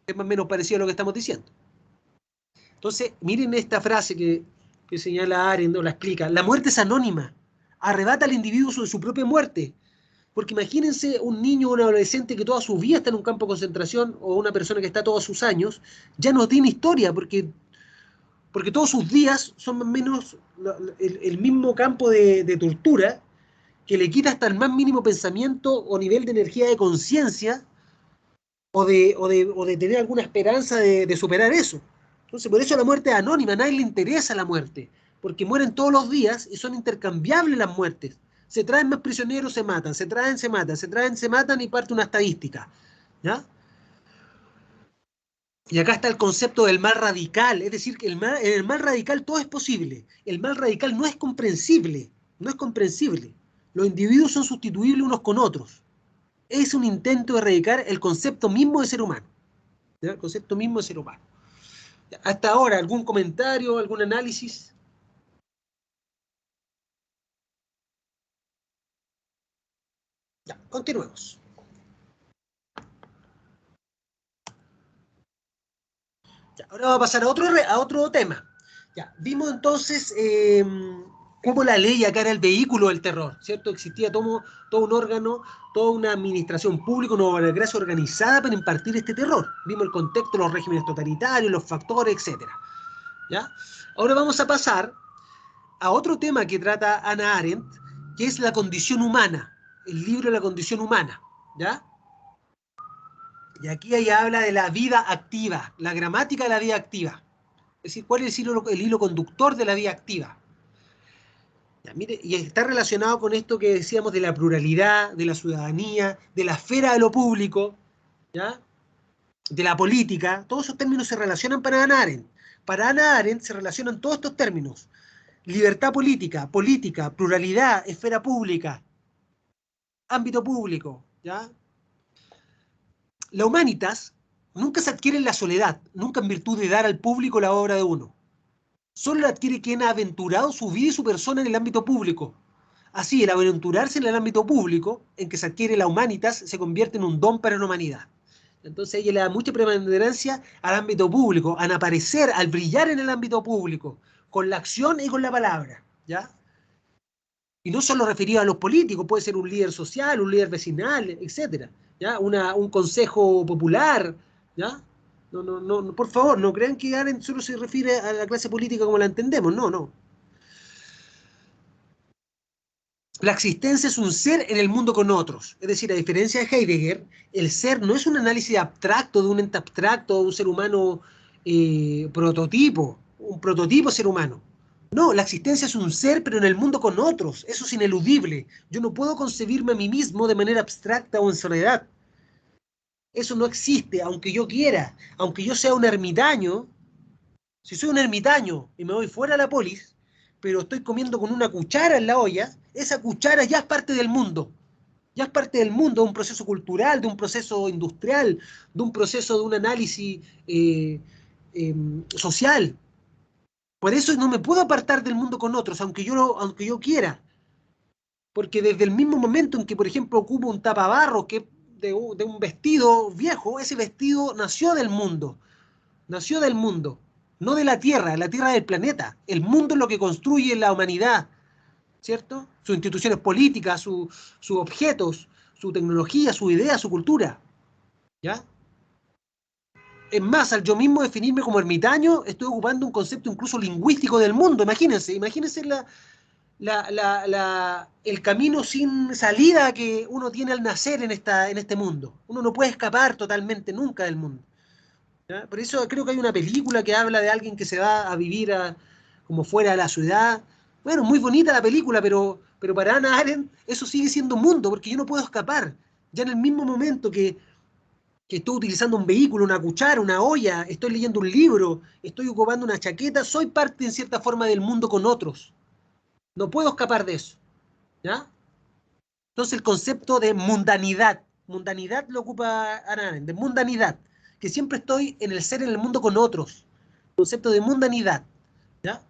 es más o menos parecido a lo que estamos diciendo. Entonces, miren esta frase que señala Arendt, o la explica. La muerte es anónima, arrebata al individuo de su propia muerte. Porque imagínense un niño o un adolescente que toda su vida está en un campo de concentración, o una persona que está todos sus años, ya no tiene historia, porque todos sus días son más o menos el mismo campo de tortura, que le quita hasta el más mínimo pensamiento o nivel de energía de conciencia, o de tener alguna esperanza de superar eso. Entonces, por eso la muerte es anónima, a nadie le interesa la muerte, porque mueren todos los días y son intercambiables las muertes. Se traen más prisioneros, se matan, se traen, se matan, se traen, se matan y parte una estadística, ¿ya? Y acá está el concepto del mal radical, es decir, que en el mal radical todo es posible. El mal radical no es comprensible, no es comprensible. Los individuos son sustituibles unos con otros. Es un intento de erradicar el concepto mismo de ser humano. ¿Ya? El concepto mismo de ser humano. Hasta ahora, ¿algún comentario, algún análisis? Ya, continuemos. Ya, ahora vamos a pasar a otro tema. Ya, vimos entonces cómo la ley acá era el vehículo del terror, ¿cierto? Existía todo un órgano, toda una administración pública, una burocracia organizada para impartir este terror. Vimos el contexto, los regímenes totalitarios, los factores, etc. ¿Ya? Ahora vamos a pasar a otro tema que trata Hannah Arendt, que es la condición humana, el libro de la condición humana, ¿ya? Y aquí ella habla de la vida activa, la gramática de la vida activa. Es decir, ¿cuál es el hilo conductor de la vida activa? Ya, mire, y está relacionado con esto que decíamos de la pluralidad, de la ciudadanía, de la esfera de lo público, ¿ya? De la política. Todos esos términos se relacionan para Hannah Arendt. Para Hannah Arendt se relacionan todos estos términos. Libertad política, política, pluralidad, esfera pública, ámbito público, ¿ya? La humanitas nunca se adquiere en la soledad, nunca en virtud de dar al público la obra de uno. Solo la adquiere quien ha aventurado su vida y su persona en el ámbito público. Así, el aventurarse en el ámbito público, en que se adquiere la humanitas, se convierte en un don para la humanidad. Entonces ella le da mucha preponderancia al ámbito público, al aparecer, al brillar en el ámbito público, con la acción y con la palabra, ¿ya? Y no solo referido a los políticos, puede ser un líder social, un líder vecinal, etcétera, ¿ya? Un consejo popular, ¿ya? No, por favor, no crean que Arendt solo se refiere a la clase política como la entendemos, no. La existencia es un ser en el mundo con otros. Es decir, a diferencia de Heidegger, el ser no es un análisis abstracto de un ente abstracto, de un ser humano prototipo, un prototipo ser humano. No, la existencia es un ser, pero en el mundo con otros. Eso es ineludible. Yo no puedo concebirme a mí mismo de manera abstracta o en soledad. Eso no existe, aunque yo quiera, aunque yo sea un ermitaño. Si soy un ermitaño y me voy fuera a la polis, pero estoy comiendo con una cuchara en la olla, esa cuchara ya es parte del mundo. Ya es parte del mundo, de un proceso cultural, de un proceso industrial, de un proceso de un análisis social. Por eso no me puedo apartar del mundo con otros, aunque yo quiera. Porque desde el mismo momento en que, por ejemplo, ocupo un tapabarro que de un vestido viejo, ese vestido nació del mundo, no de la tierra del planeta. El mundo es lo que construye la humanidad, ¿cierto? Sus instituciones políticas, sus objetos, su tecnología, su idea, su cultura, ¿ya? Es más, al yo mismo definirme como ermitaño, estoy ocupando un concepto incluso lingüístico del mundo. Imagínense el camino sin salida que uno tiene al nacer en este mundo. Uno no puede escapar totalmente nunca del mundo. ¿Ya? Por eso creo que hay una película que habla de alguien que se va a vivir como fuera de la ciudad. Bueno, muy bonita la película, pero para Hannah Arendt eso sigue siendo mundo, porque yo no puedo escapar. Ya en el mismo momento que estoy utilizando un vehículo, una cuchara, una olla, estoy leyendo un libro, estoy ocupando una chaqueta, soy parte en cierta forma del mundo con otros. No puedo escapar de eso. ¿Ya? Entonces el concepto de mundanidad lo ocupa Hannah Arendt, de mundanidad, que siempre estoy en el ser, en el mundo con otros. Concepto de mundanidad. ¿Ya?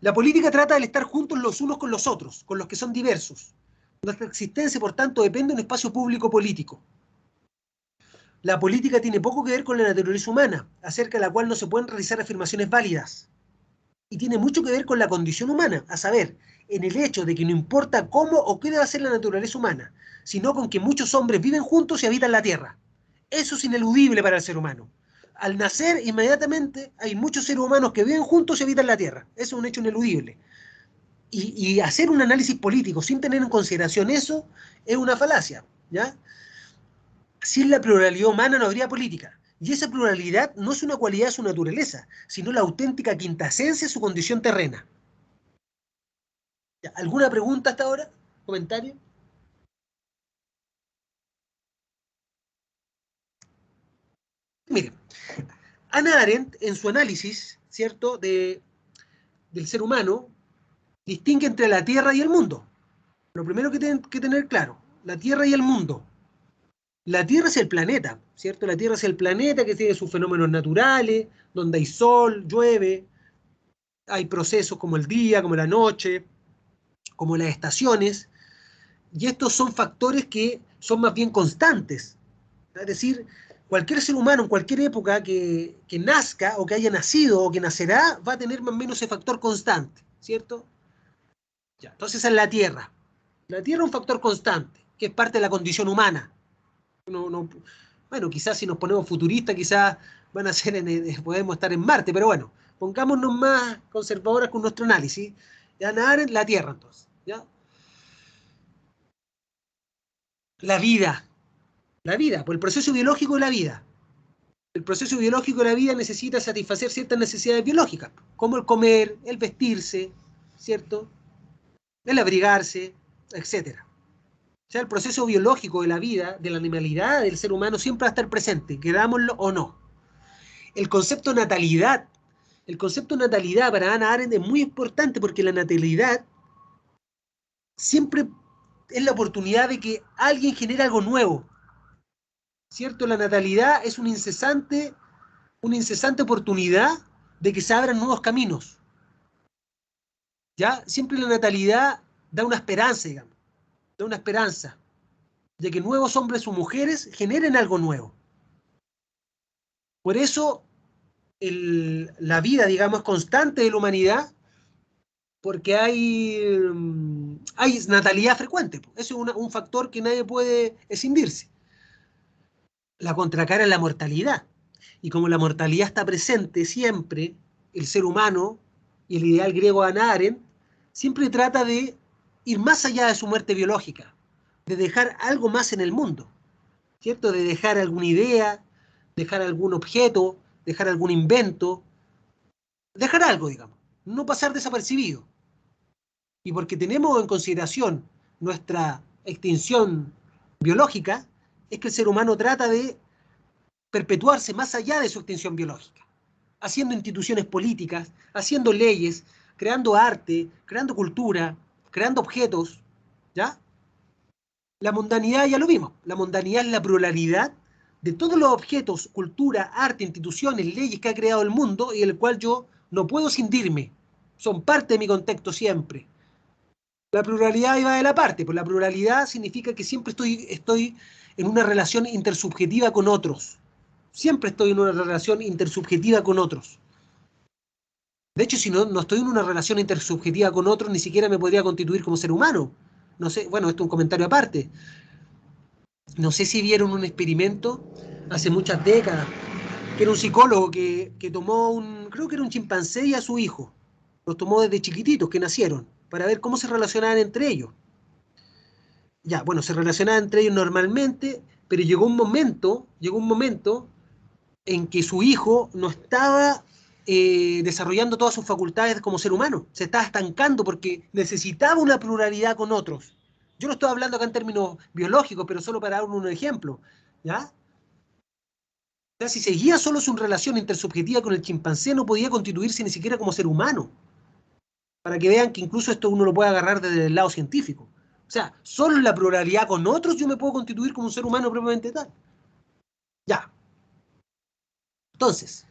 La política trata de estar juntos los unos con los otros, con los que son diversos. Nuestra existencia, por tanto, depende de un espacio público político. La política tiene poco que ver con la naturaleza humana, acerca de la cual no se pueden realizar afirmaciones válidas. Y tiene mucho que ver con la condición humana, a saber, en el hecho de que no importa cómo o qué debe ser la naturaleza humana, sino con que muchos hombres viven juntos y habitan la tierra. Eso es ineludible para el ser humano. Al nacer, inmediatamente, hay muchos seres humanos que viven juntos y habitan la tierra. Eso es un hecho ineludible. Y hacer un análisis político sin tener en consideración eso es una falacia, ¿ya? Sin la pluralidad humana no habría política. Y esa pluralidad no es una cualidad de su naturaleza, sino la auténtica quintasencia de su condición terrena. ¿Alguna pregunta hasta ahora? ¿Comentario? Miren, Hannah Arendt, en su análisis, ¿cierto?, del ser humano, distingue entre la Tierra y el mundo. Lo primero que tienen que tener claro, la Tierra y el mundo. La Tierra es el planeta, ¿cierto? La Tierra es el planeta que tiene sus fenómenos naturales, donde hay sol, llueve, hay procesos como el día, como la noche, como las estaciones, y estos son factores que son más bien constantes. Es decir, cualquier ser humano en cualquier época que nazca o que haya nacido o que nacerá va a tener más o menos ese factor constante, ¿cierto? Ya, entonces esa es la Tierra. La Tierra es un factor constante, que es parte de la condición humana. Bueno, quizás si nos ponemos futuristas, quizás van a ser podemos estar en Marte, pero bueno, pongámonos más conservadoras con nuestro análisis. Ya nadar en la Tierra, entonces. ¿Ya? La vida, por el proceso biológico de la vida. El proceso biológico de la vida necesita satisfacer ciertas necesidades biológicas, como el comer, el vestirse, ¿cierto? El abrigarse, etcétera. O sea, el proceso biológico de la vida, de la animalidad del ser humano, siempre va a estar presente, querámoslo o no. El concepto natalidad para Hannah Arendt es muy importante porque la natalidad siempre es la oportunidad de que alguien genere algo nuevo, ¿cierto? La natalidad es una incesante oportunidad de que se abran nuevos caminos, ¿ya? Siempre la natalidad da una esperanza, digamos, da una esperanza de que nuevos hombres o mujeres generen algo nuevo. Por eso la vida, digamos, constante de la humanidad, porque hay natalidad frecuente. Eso es un factor que nadie puede escindirse. La contracara es la mortalidad. Y como la mortalidad está presente siempre, el ser humano y el ideal griego de Hannah Arendt siempre trata de ir más allá de su muerte biológica, de dejar algo más en el mundo, ¿cierto? De dejar alguna idea, dejar algún objeto, dejar algún invento, dejar algo, digamos, no pasar desapercibido. Y porque tenemos en consideración nuestra extinción biológica, es que el ser humano trata de perpetuarse más allá de su extinción biológica, haciendo instituciones políticas, haciendo leyes, creando arte, creando cultura, creando objetos, ¿ya? La mundanidad ya lo vimos, la mundanidad es la pluralidad de todos los objetos, cultura, arte, instituciones, leyes que ha creado el mundo y el cual yo no puedo escindirme, son parte de mi contexto siempre. La pluralidad iba de la parte, pues la pluralidad significa que siempre estoy en una relación intersubjetiva con otros. Siempre estoy en una relación intersubjetiva con otros. De hecho, si no estoy en una relación intersubjetiva con otros, ni siquiera me podría constituir como ser humano. No sé, bueno, esto es un comentario aparte. No sé si vieron un experimento hace muchas décadas, que era un psicólogo que tomó creo que era un chimpancé y a su hijo. Los tomó desde chiquititos, que nacieron, para ver cómo se relacionaban entre ellos. Ya, bueno, se relacionaban entre ellos normalmente, pero llegó un momento en que su hijo no estaba desarrollando todas sus facultades como ser humano, se estaba estancando porque necesitaba una pluralidad con otros. Yo no estoy hablando acá en términos biológicos, pero solo para dar un ejemplo, ¿ya? O sea, si seguía solo su relación intersubjetiva con el chimpancé, no podía constituirse ni siquiera como ser humano. Para que vean que incluso esto uno lo puede agarrar desde el lado científico. O sea, solo en la pluralidad con otros yo me puedo constituir como un ser humano propiamente tal. Ya. Entonces,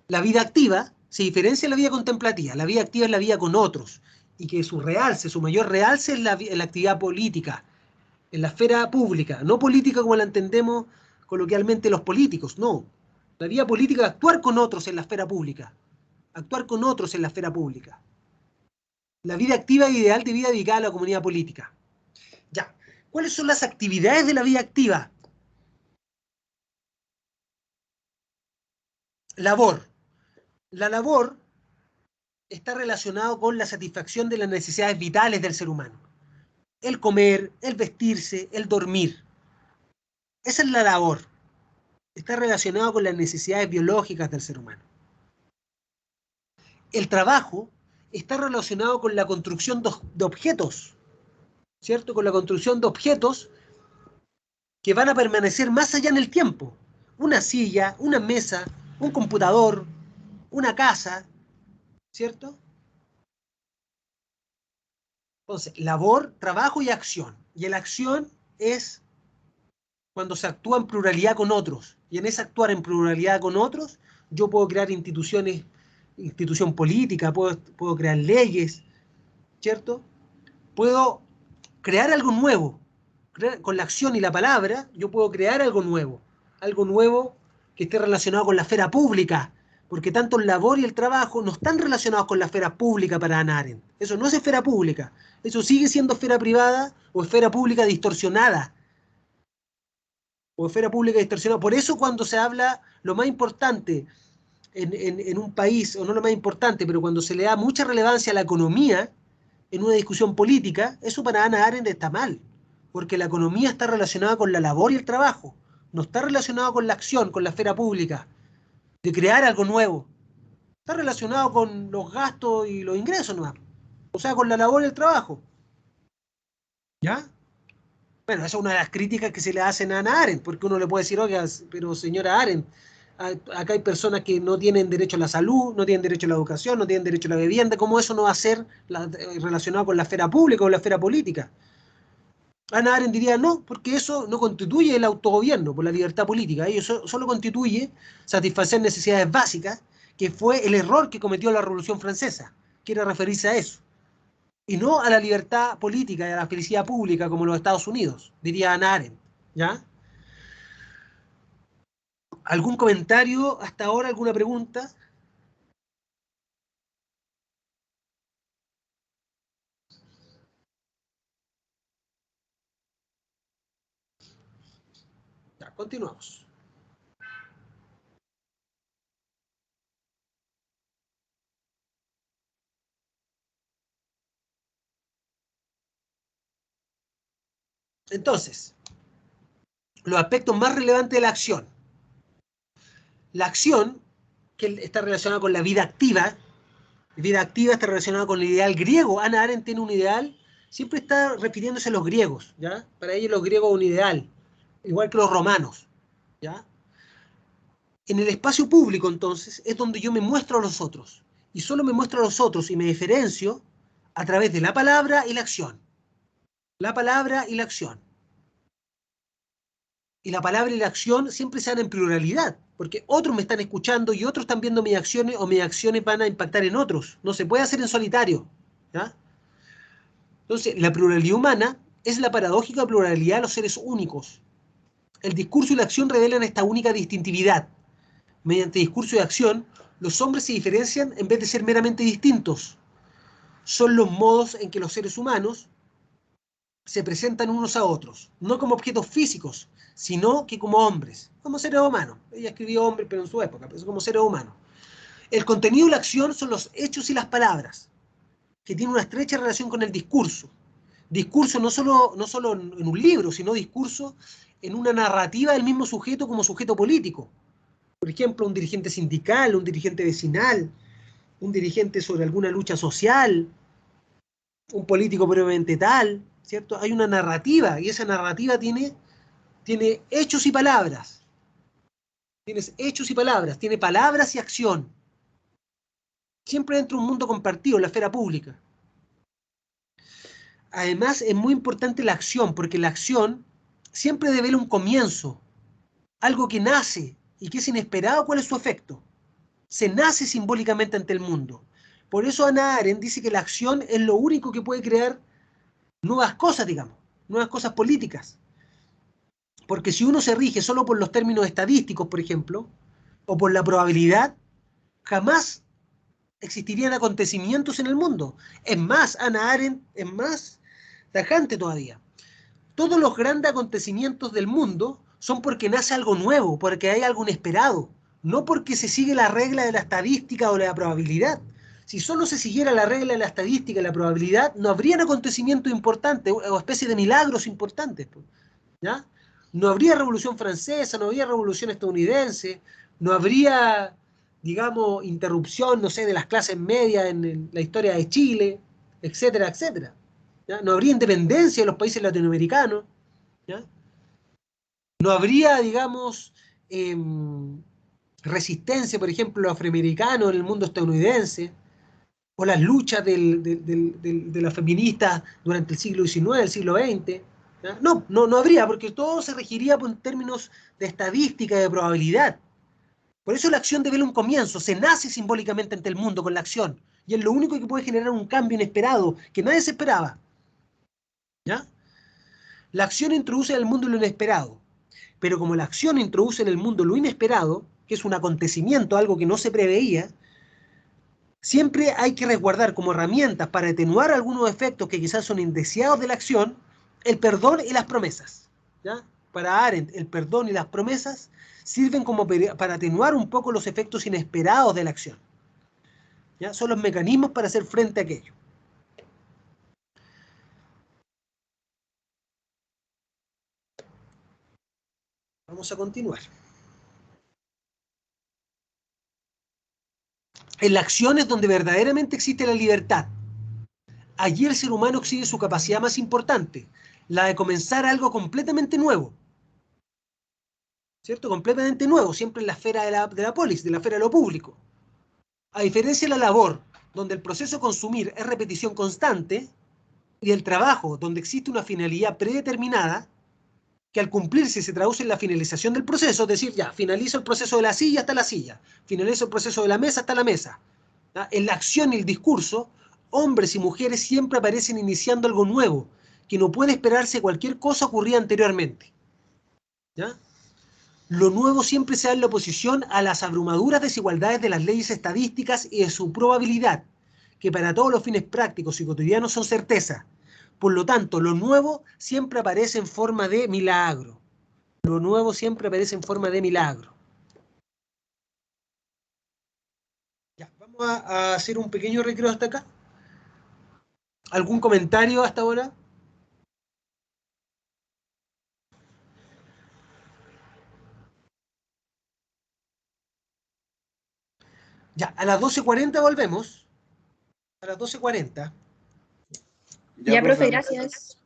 la vida activa se diferencia de la vida contemplativa. La vida activa es la vida con otros. Y que su realce, su mayor realce es la actividad política, en la esfera pública. No política como la entendemos coloquialmente los políticos, no. La vida política es actuar con otros en la esfera pública. Actuar con otros en la esfera pública. La vida activa es ideal de vida dedicada a la comunidad política. Ya. ¿Cuáles son las actividades de la vida activa? Labor. La labor está relacionado con la satisfacción de las necesidades vitales del ser humano. El comer, el vestirse, el dormir. Esa es la labor. Está relacionado con las necesidades biológicas del ser humano. El trabajo está relacionado con la construcción de objetos. ¿cierto? Con la construcción de objetos que van a permanecer más allá en el tiempo. Una silla, una mesa, un computador, una casa, ¿cierto? Entonces, labor, trabajo y acción. Y la acción es cuando se actúa en pluralidad con otros. Y en ese actuar en pluralidad con otros, yo puedo crear instituciones, institución política, puedo crear leyes, ¿cierto? Puedo crear algo nuevo. Con la acción y la palabra, yo puedo crear algo nuevo que esté relacionado con la esfera pública, porque tanto el labor y el trabajo no están relacionados con la esfera pública para Hannah Arendt. Eso no es esfera pública, eso sigue siendo esfera privada o esfera pública distorsionada, o esfera pública distorsionada. Por eso cuando se habla, lo más importante en un país, o no lo más importante, pero cuando se le da mucha relevancia a la economía en una discusión política, eso para Hannah Arendt está mal, porque la economía está relacionada con la labor y el trabajo, no está relacionado con la acción, con la esfera pública, de crear algo nuevo. Está relacionado con los gastos y los ingresos nomás, o sea, con la labor y el trabajo. ¿Ya? Bueno, esa es una de las críticas que se le hacen a Hannah Arendt, porque uno le puede decir, oiga, pero señora Arendt, acá hay personas que no tienen derecho a la salud, no tienen derecho a la educación, no tienen derecho a la vivienda, ¿cómo eso no va a ser relacionado con la esfera pública o la esfera política? Hannah Arendt diría no, porque eso no constituye el autogobierno por la libertad política, eso solo constituye satisfacer necesidades básicas, que fue el error que cometió la Revolución Francesa, quiere referirse a eso, y no a la libertad política y a la felicidad pública como los Estados Unidos, diría Hannah Arendt. ¿Ya? ¿Algún comentario hasta ahora? ¿Alguna pregunta? Ya, continuamos. Entonces, los aspectos más relevantes de la acción. La acción, que está relacionada con la vida activa está relacionada con el ideal griego. Hannah Arendt tiene un ideal, siempre está refiriéndose a los griegos, ¿ya? Para ellos los griegos es un ideal, igual que los romanos, ¿ya? En el espacio público, entonces, es donde yo me muestro a los otros. Y solo me muestro a los otros y me diferencio a través de la palabra y la acción. La palabra y la acción. Y la palabra y la acción siempre se dan en pluralidad, porque otros me están escuchando y otros están viendo mis acciones o mis acciones van a impactar en otros. No se puede hacer en solitario. ¿Ya? Entonces, la pluralidad humana es la paradójica pluralidad de los seres únicos. El discurso y la acción revelan esta única distintividad. Mediante discurso y acción, los hombres se diferencian en vez de ser meramente distintos. Son los modos en que los seres humanos se presentan unos a otros, no como objetos físicos, sino que como hombres, como seres humanos. Ella escribió hombre, pero en su época, pero como seres humanos. El contenido y la acción son los hechos y las palabras, que tienen una estrecha relación con el discurso. Discurso no solo en un libro, sino discurso en una narrativa del mismo sujeto como sujeto político. Por ejemplo, un dirigente sindical, un dirigente vecinal, un dirigente sobre alguna lucha social, un político probablemente tal, ¿cierto? Hay una narrativa y esa narrativa tiene hechos y palabras. Tienes hechos y palabras, tiene palabras y acción. Siempre dentro de un mundo compartido, la esfera pública. Además, es muy importante la acción, porque la acción siempre devela un comienzo, algo que nace y que es inesperado. ¿Cuál es su efecto? Se nace simbólicamente ante el mundo. Por eso Hannah Arendt dice que la acción es lo único que puede crear nuevas cosas, digamos, nuevas cosas políticas. Porque si uno se rige solo por los términos estadísticos, por ejemplo, o por la probabilidad, jamás existirían acontecimientos en el mundo. Es más, Hannah Arendt es más tajante todavía. Todos los grandes acontecimientos del mundo son porque nace algo nuevo, porque hay algo inesperado, no porque se sigue la regla de la estadística o de la probabilidad. Si solo se siguiera la regla de la estadística y la probabilidad, no habrían acontecimientos importantes o especies de milagros importantes, ¿ya? No habría Revolución Francesa, no habría Revolución Estadounidense, no habría, digamos, interrupción, no sé, de las clases medias en la historia de Chile, etcétera, etcétera. ¿ya? No habría independencia en los países latinoamericanos, ¿ya? No habría, digamos, resistencia, por ejemplo, los afroamericanos en el mundo estadounidense, o las luchas de las feministas durante el siglo XIX, el siglo XX. ¿Ya? No, no, no habría, porque todo se regiría en términos de estadística, de probabilidad. Por eso la acción debe un comienzo, se nace simbólicamente ante el mundo con la acción, y es lo único que puede generar un cambio inesperado, que nadie se esperaba. ¿Ya? La acción introduce en el mundo lo inesperado, pero como la acción introduce en el mundo lo inesperado, que es un acontecimiento, algo que no se preveía, siempre hay que resguardar como herramientas para atenuar algunos efectos que quizás son indeseados de la acción, el perdón y las promesas. ¿Ya? Para Arendt, el perdón y las promesas sirven como para atenuar un poco los efectos inesperados de la acción. ¿Ya? Son los mecanismos para hacer frente a aquello. Vamos a continuar. En la acción es donde verdaderamente existe la libertad. Allí el ser humano exhibe su capacidad más importante, la de comenzar algo completamente nuevo, ¿cierto? Completamente nuevo, siempre en la esfera de la polis, de la esfera de lo público. A diferencia de la labor, donde el proceso de consumir es repetición constante, y el trabajo, donde existe una finalidad predeterminada, que al cumplirse se traduce en la finalización del proceso, es decir, ya, finalizo el proceso de la silla hasta la silla, finalizo el proceso de la mesa hasta la mesa. ¿Ya? En la acción y el discurso, hombres y mujeres siempre aparecen iniciando algo nuevo, que no puede esperarse cualquier cosa ocurrida anteriormente. ¿Ya? Lo nuevo siempre se da en la oposición a las abrumadoras desigualdades de las leyes estadísticas y de su probabilidad, que para todos los fines prácticos y cotidianos son certeza. Por lo tanto, lo nuevo siempre aparece en forma de milagro. Lo nuevo siempre aparece en forma de milagro. Ya, vamos a hacer un pequeño recreo hasta acá. ¿Algún comentario hasta ahora? Ya, a las 12:40 volvemos. A las 12:40. Ya, Ya, profe, profe. gracias.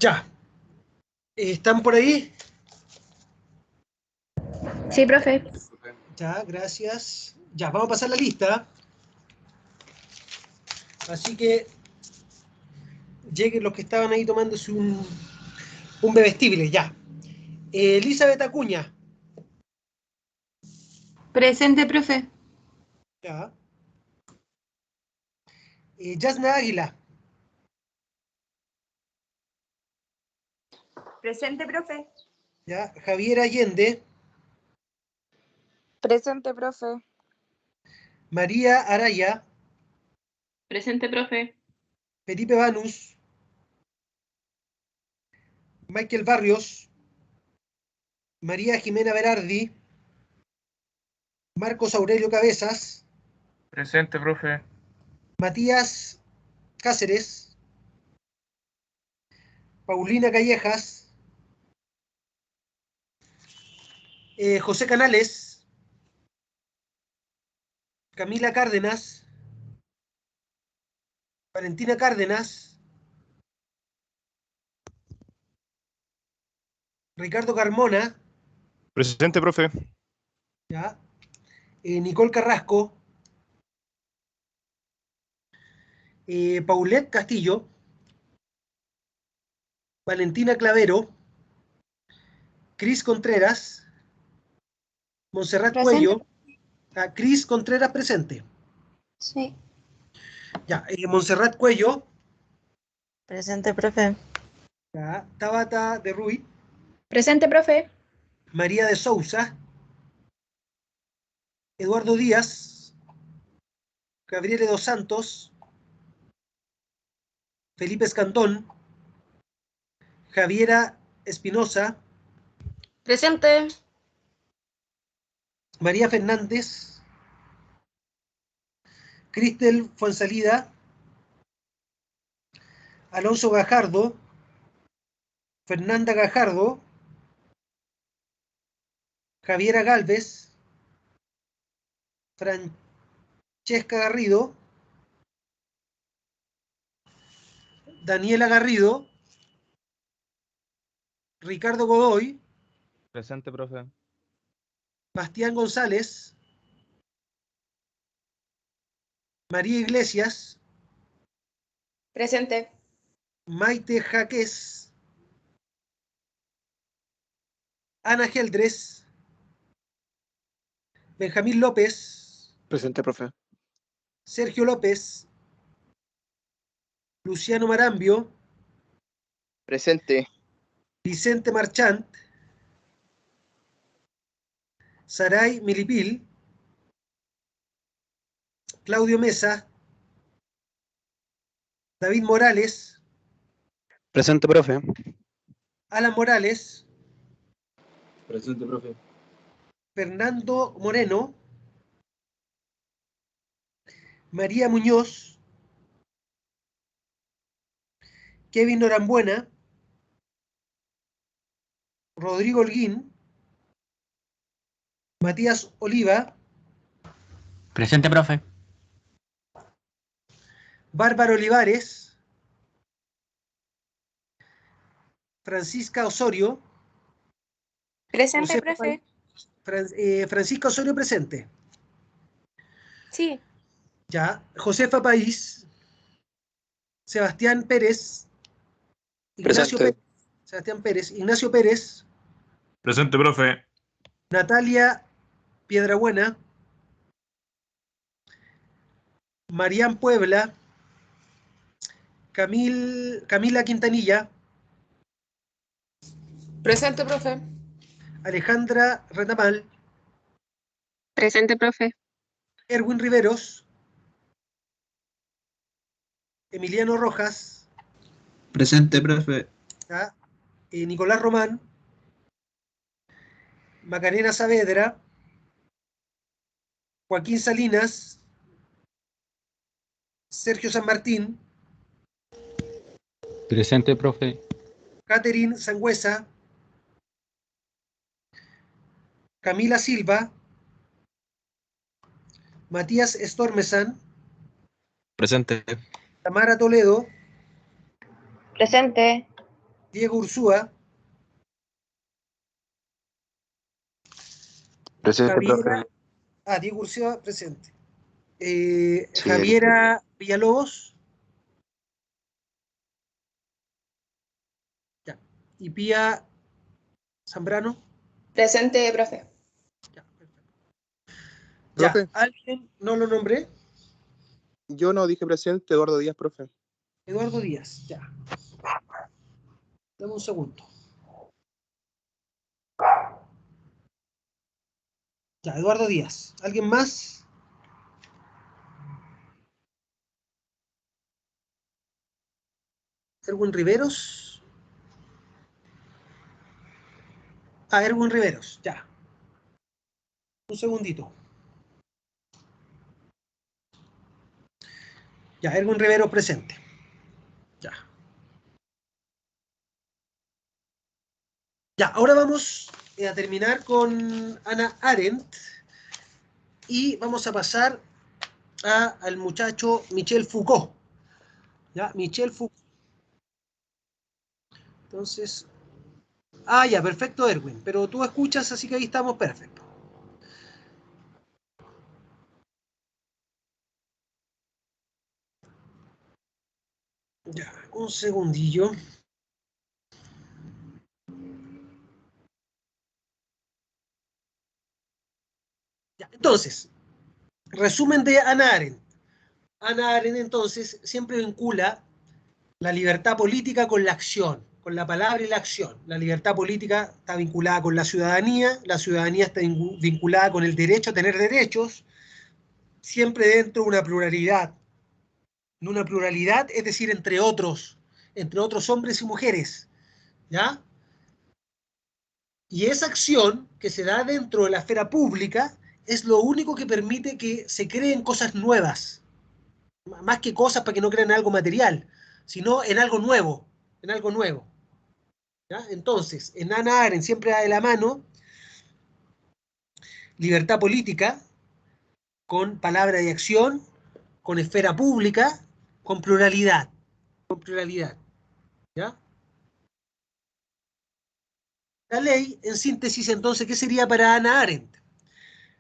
Ya. ¿Están por ahí? Sí, profe. Ya, gracias. Ya, vamos a pasar la lista. Así que lleguen los que estaban ahí tomándose un bebestible, ya. Elizabeth Acuña, Presente, profe. ya. Yasna Águila, Presente, profe. ya. Javier Allende, Presente, profe. María Araya, Presente, profe. Felipe Banus, Michael Barrios, María Jimena Berardi, Marcos Aurelio Cabezas, Presente, profe. Matías Cáceres, Paulina Callejas, José Canales, Camila Cárdenas, Valentina Cárdenas, Ricardo Carmona, Presente, profe. ¿ya? Nicole Carrasco, Paulette Castillo, Valentina Clavero, Cris Contreras, Montserrat Presente. Cuello, Cris Contreras presente. Sí. Ya, Montserrat Cuello, Presente, profe. ya, Tabata de Ruiz, Presente, profe. María de Souza, Eduardo Díaz, Gabriele dos Santos, Felipe Escandón, Javiera Espinosa, Presente. María Fernández, Cristel Fuensalida, Alonso Gajardo, Fernanda Gajardo, Javiera Galvez, Francesca Garrido, Daniela Garrido, Ricardo Godoy, Presente, profe. Bastián González, María Iglesias, Presente. Maite Jaques, Ana Geldres, Benjamín López, Presente, profe. Sergio López, Luciano Marambio, Presente. Vicente Marchant, Saray Milipil, Claudio Mesa, David Morales, Presente, profe. Alan Morales, Presente, profe. Fernando Moreno, María Muñoz, Kevin Norambuena, Rodrigo Holguín, Matías Oliva, Presente, profe. Bárbara Olivares, Francisca Osorio, Presente, José profe. Francisca Osorio presente. Sí. Ya, Josefa País, Sebastián Pérez, Ignacio Presente. Pérez, Sebastián Pérez, Ignacio Pérez, Presente, profe. Natalia Piedrabuena, Marián Puebla, Camila Quintanilla, Presente, profe. Alejandra Retamal, Presente, profe. Erwin Riveros, Emiliano Rojas, Presente, profe. ¿ya? Nicolás Román, Macarena Saavedra, Joaquín Salinas, Sergio San Martín, Presente, profe. Catherine Sangüesa, Camila Silva, Matías Stormesan, Presente. Tamara Toledo, Presente. Diego Ursúa. Presente, Javiera. profe. Diego Ursúa, presente. Sí. Javiera Villalobos. Ya. Y Pía Zambrano. Presente, profe. Ya, perfecto. Ya, Profe. ¿alguien no lo nombré? Yo no dije presente, Eduardo Díaz, profe. Eduardo Díaz, ya. Dame un segundo. Ya, Eduardo Díaz. ¿Alguien más? Erwin Riveros. Erwin Riveros, ya. Un segundito. Ya, Erwin Riveros presente. Ya. Ya, ahora vamos a terminar con Hannah Arendt y vamos a pasar al muchacho Michel Foucault. ¿Ya? Michel Foucault. Entonces, ya, perfecto, Erwin, pero tú escuchas, así que ahí estamos, perfecto. Ya, un segundillo. Ya, entonces, resumen de Hannah Arendt. Hannah Arendt, entonces, siempre vincula la libertad política con la acción, con la palabra y la acción. La libertad política está vinculada con la ciudadanía está vinculada con el derecho a tener derechos, siempre dentro de una pluralidad. En una pluralidad, es decir, entre otros hombres y mujeres, ¿ya? Y esa acción que se da dentro de la esfera pública es lo único que permite que se creen cosas nuevas, más que cosas para que no crean algo material, sino en algo nuevo, en algo nuevo. ¿Ya? Entonces, en Hannah Arendt siempre va de la mano libertad política con palabra y acción, con esfera pública, con pluralidad. Con pluralidad. ¿Ya? La ley, en síntesis, entonces, ¿qué sería para Hannah Arendt?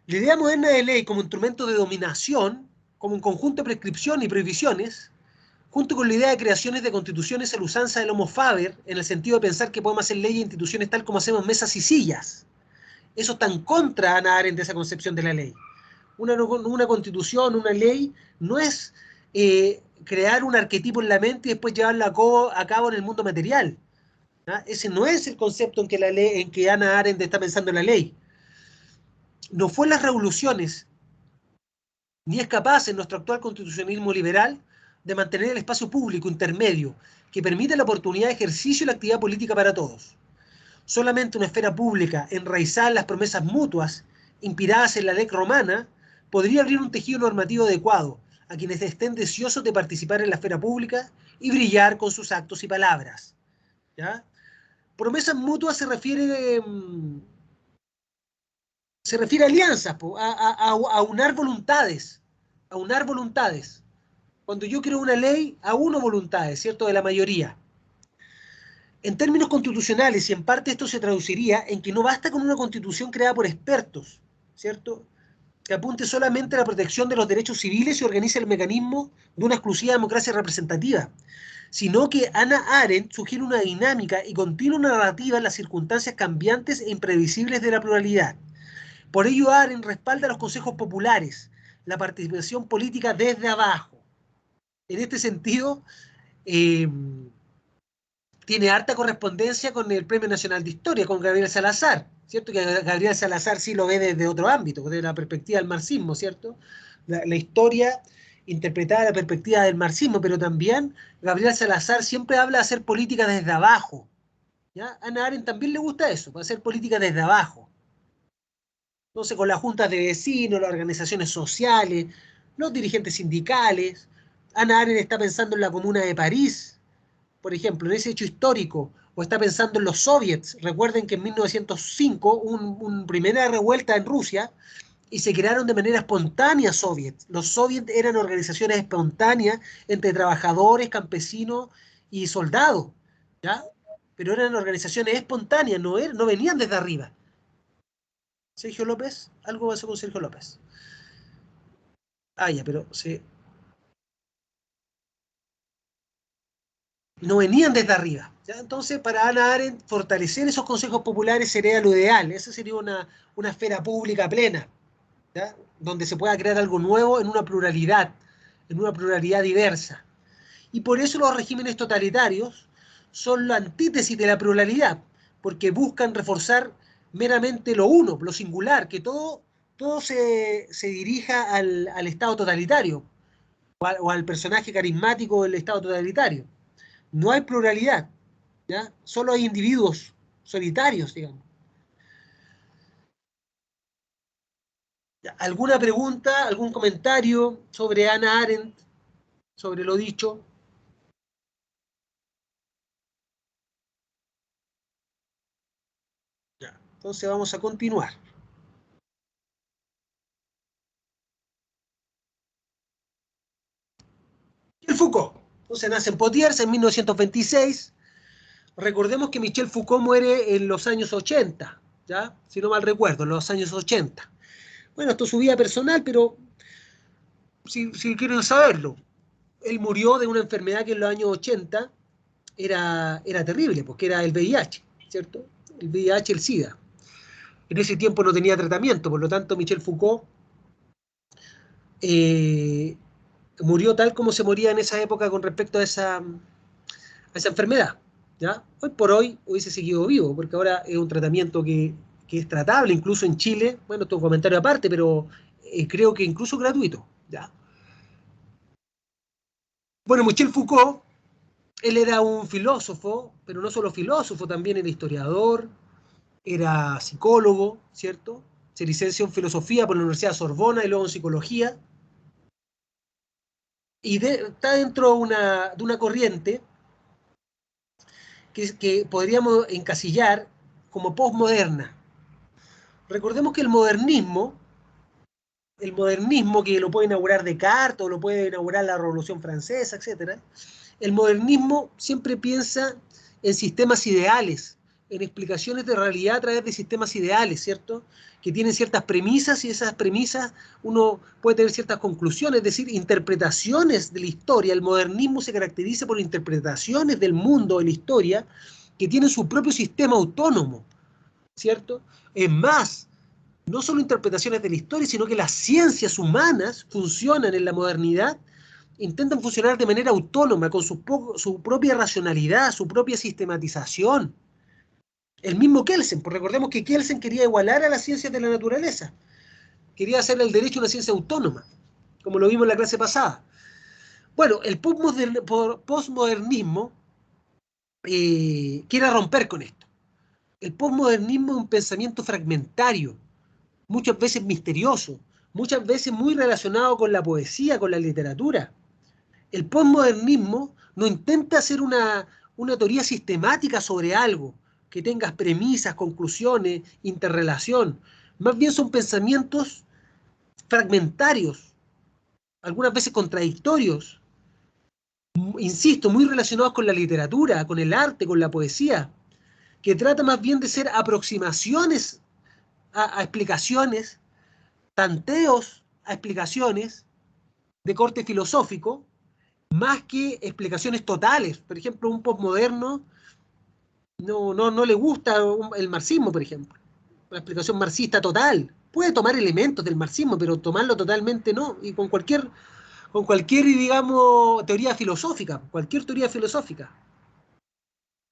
La idea moderna de ley como instrumento de dominación, como un conjunto de prescripciones y prohibiciones, junto con la idea de creaciones de constituciones a la usanza del homo faber, en el sentido de pensar que podemos hacer leyes e instituciones tal como hacemos mesas y sillas. Eso está en contra, Hannah Arendt, de esa concepción de la ley. Una constitución, una ley, no es crear un arquetipo en la mente y después llevarlo a cabo en el mundo material. ¿Ah? Ese no es el concepto en que Hannah Arendt está pensando en la ley. No fue en las revoluciones, ni es capaz en nuestro actual constitucionalismo liberal de mantener el espacio público intermedio que permite la oportunidad de ejercicio y la actividad política para todos. Solamente una esfera pública enraizada en las promesas mutuas, inspiradas en la ley romana, podría abrir un tejido normativo adecuado a quienes estén deseosos de participar en la esfera pública y brillar con sus actos y palabras. ¿Ya? Promesas mutuas se refiere a alianzas, a unar voluntades, a unar voluntades. Cuando yo creo una ley, uno voluntades, ¿cierto?, de la mayoría. En términos constitucionales, y en parte esto se traduciría en que no basta con una constitución creada por expertos, ¿cierto?, que apunte solamente a la protección de los derechos civiles y organice el mecanismo de una exclusiva democracia representativa, sino que Hannah Arendt sugiere una dinámica y continua narrativa en las circunstancias cambiantes e imprevisibles de la pluralidad. Por ello, Arendt respalda los consejos populares, la participación política desde abajo. En este sentido, tiene harta correspondencia con el Premio Nacional de Historia, con Gabriel Salazar, ¿cierto? Que Gabriel Salazar sí lo ve desde otro ámbito, desde la perspectiva del marxismo, ¿cierto? La historia interpretada de la perspectiva del marxismo, pero también Gabriel Salazar siempre habla de hacer política desde abajo. ¿Ya? A Hannah Arendt también le gusta eso, hacer política desde abajo. Entonces, con las juntas de vecinos, las organizaciones sociales, los dirigentes sindicales. Hannah Arendt está pensando en la Comuna de París, por ejemplo, en ese hecho histórico, o está pensando en los soviets. Recuerden que en 1905 hubo una primera revuelta en Rusia y se crearon de manera espontánea soviets. Los soviets eran organizaciones espontáneas entre trabajadores, campesinos y soldados, ¿ya? pero eran organizaciones espontáneas, no venían desde arriba. Sergio López, algo pasó con Sergio López. Ah, ya, pero sí. No venían desde arriba. ¿Ya? Entonces, para Hannah Arendt, fortalecer esos consejos populares sería lo ideal. Esa sería una esfera pública plena, ¿ya? Donde se pueda crear algo nuevo en una pluralidad diversa. Y por eso los regímenes totalitarios son la antítesis de la pluralidad, porque buscan reforzar meramente lo uno, lo singular, que todo se dirija al Estado totalitario o al personaje carismático del Estado totalitario. No hay pluralidad, ¿ya? Solo hay individuos solitarios, digamos. ¿Alguna pregunta, algún comentario sobre Hannah Arendt, sobre lo dicho? Ya, entonces vamos a continuar. Michel Foucault. Entonces nace en Poitiers en 1926. Recordemos que Michel Foucault muere en los años 80, ¿ya? Si no mal recuerdo, en los años 80. Bueno, esto es su vida personal, pero si quieren saberlo, él murió de una enfermedad que en los años 80 era terrible, porque era el VIH, ¿cierto? El VIH, el SIDA. En ese tiempo no tenía tratamiento, por lo tanto Michel Foucault murió tal como se moría en esa época con respecto a esa enfermedad. ¿Ya? Hoy por hoy hubiese seguido vivo, porque ahora es un tratamiento que es tratable, incluso en Chile, bueno, esto es un comentario aparte, pero creo que incluso gratuito. ¿Ya? Bueno, Michel Foucault, él era un filósofo, pero no solo filósofo, también era historiador, era psicólogo, ¿cierto? Se licenció en filosofía por la Universidad de Sorbona y luego en psicología. Y está dentro de una corriente que podríamos encasillar como postmoderna. Recordemos que el modernismo que lo puede inaugurar Descartes o lo puede inaugurar la Revolución Francesa, etc., el modernismo siempre piensa en sistemas ideales, en explicaciones de realidad a través de sistemas ideales, ¿cierto? Que tienen ciertas premisas y esas premisas uno puede tener ciertas conclusiones, es decir, interpretaciones de la historia. El modernismo se caracteriza por interpretaciones del mundo, de la historia, que tienen su propio sistema autónomo, ¿cierto? Es más, no solo interpretaciones de la historia, sino que las ciencias humanas funcionan en la modernidad, intentan funcionar de manera autónoma, con su propia racionalidad, su propia sistematización. El mismo Kelsen, pues recordemos que Kelsen quería igualar a las ciencias de la naturaleza, quería hacer el derecho una ciencia autónoma, como lo vimos en la clase pasada. Bueno, el postmodernismo quiere romper con esto. El postmodernismo es un pensamiento fragmentario, muchas veces misterioso, muchas veces muy relacionado con la poesía, con la literatura. El postmodernismo no intenta hacer una teoría sistemática sobre algo, que tenga premisas, conclusiones, interrelación. Más bien son pensamientos fragmentarios, algunas veces contradictorios, insisto, muy relacionados con la literatura, con el arte, con la poesía, que trata más bien de ser aproximaciones a explicaciones, tanteos a explicaciones de corte filosófico, más que explicaciones totales. Por ejemplo, un postmoderno no le gusta el marxismo, por ejemplo. Una explicación marxista total. Puede tomar elementos del marxismo, pero tomarlo totalmente no. Y con cualquier, digamos, teoría filosófica, cualquier teoría filosófica.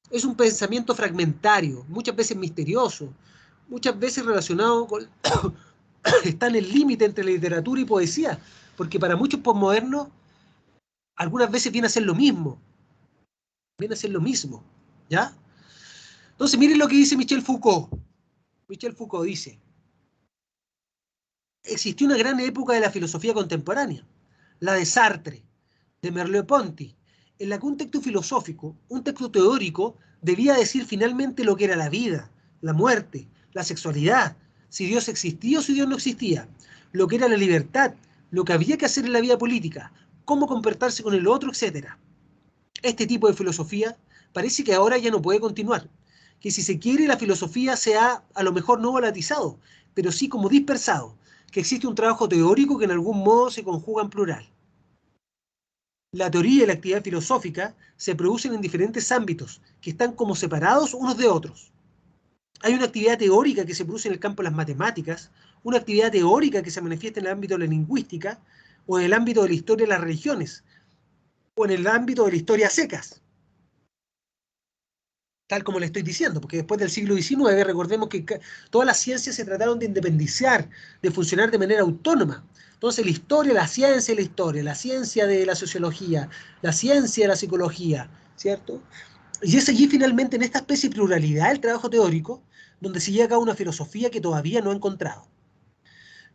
Es un pensamiento fragmentario, muchas veces misterioso, muchas veces relacionado con... está en el límite entre literatura y poesía, porque para muchos postmodernos algunas veces viene a ser lo mismo. Viene a ser lo mismo, ¿ya? Entonces, miren lo que dice Michel Foucault. Michel Foucault dice: existió una gran época de la filosofía contemporánea, la de Sartre, de Merleau-Ponty, en la que un texto filosófico, un texto teórico, debía decir finalmente lo que era la vida, la muerte, la sexualidad, si Dios existía o si Dios no existía, lo que era la libertad, lo que había que hacer en la vida política, cómo comportarse con el otro, etc. Este tipo de filosofía parece que ahora ya no puede continuar. Que si se quiere, la filosofía se ha a lo mejor no volatizado, pero sí como dispersado, que existe un trabajo teórico que en algún modo se conjuga en plural. La teoría y la actividad filosófica se producen en diferentes ámbitos, que están como separados unos de otros. Hay una actividad teórica que se produce en el campo de las matemáticas, una actividad teórica que se manifiesta en el ámbito de la lingüística, o en el ámbito de la historia de las religiones, o en el ámbito de la historia secas. Tal como le estoy diciendo, porque después del siglo XIX, recordemos que todas las ciencias se trataron de independizar, de funcionar de manera autónoma. Entonces, la historia la ciencia de la sociología, la ciencia de la psicología, ¿cierto? Y es allí finalmente, en esta especie de pluralidad del trabajo teórico, donde se llega a una filosofía que todavía no ha encontrado.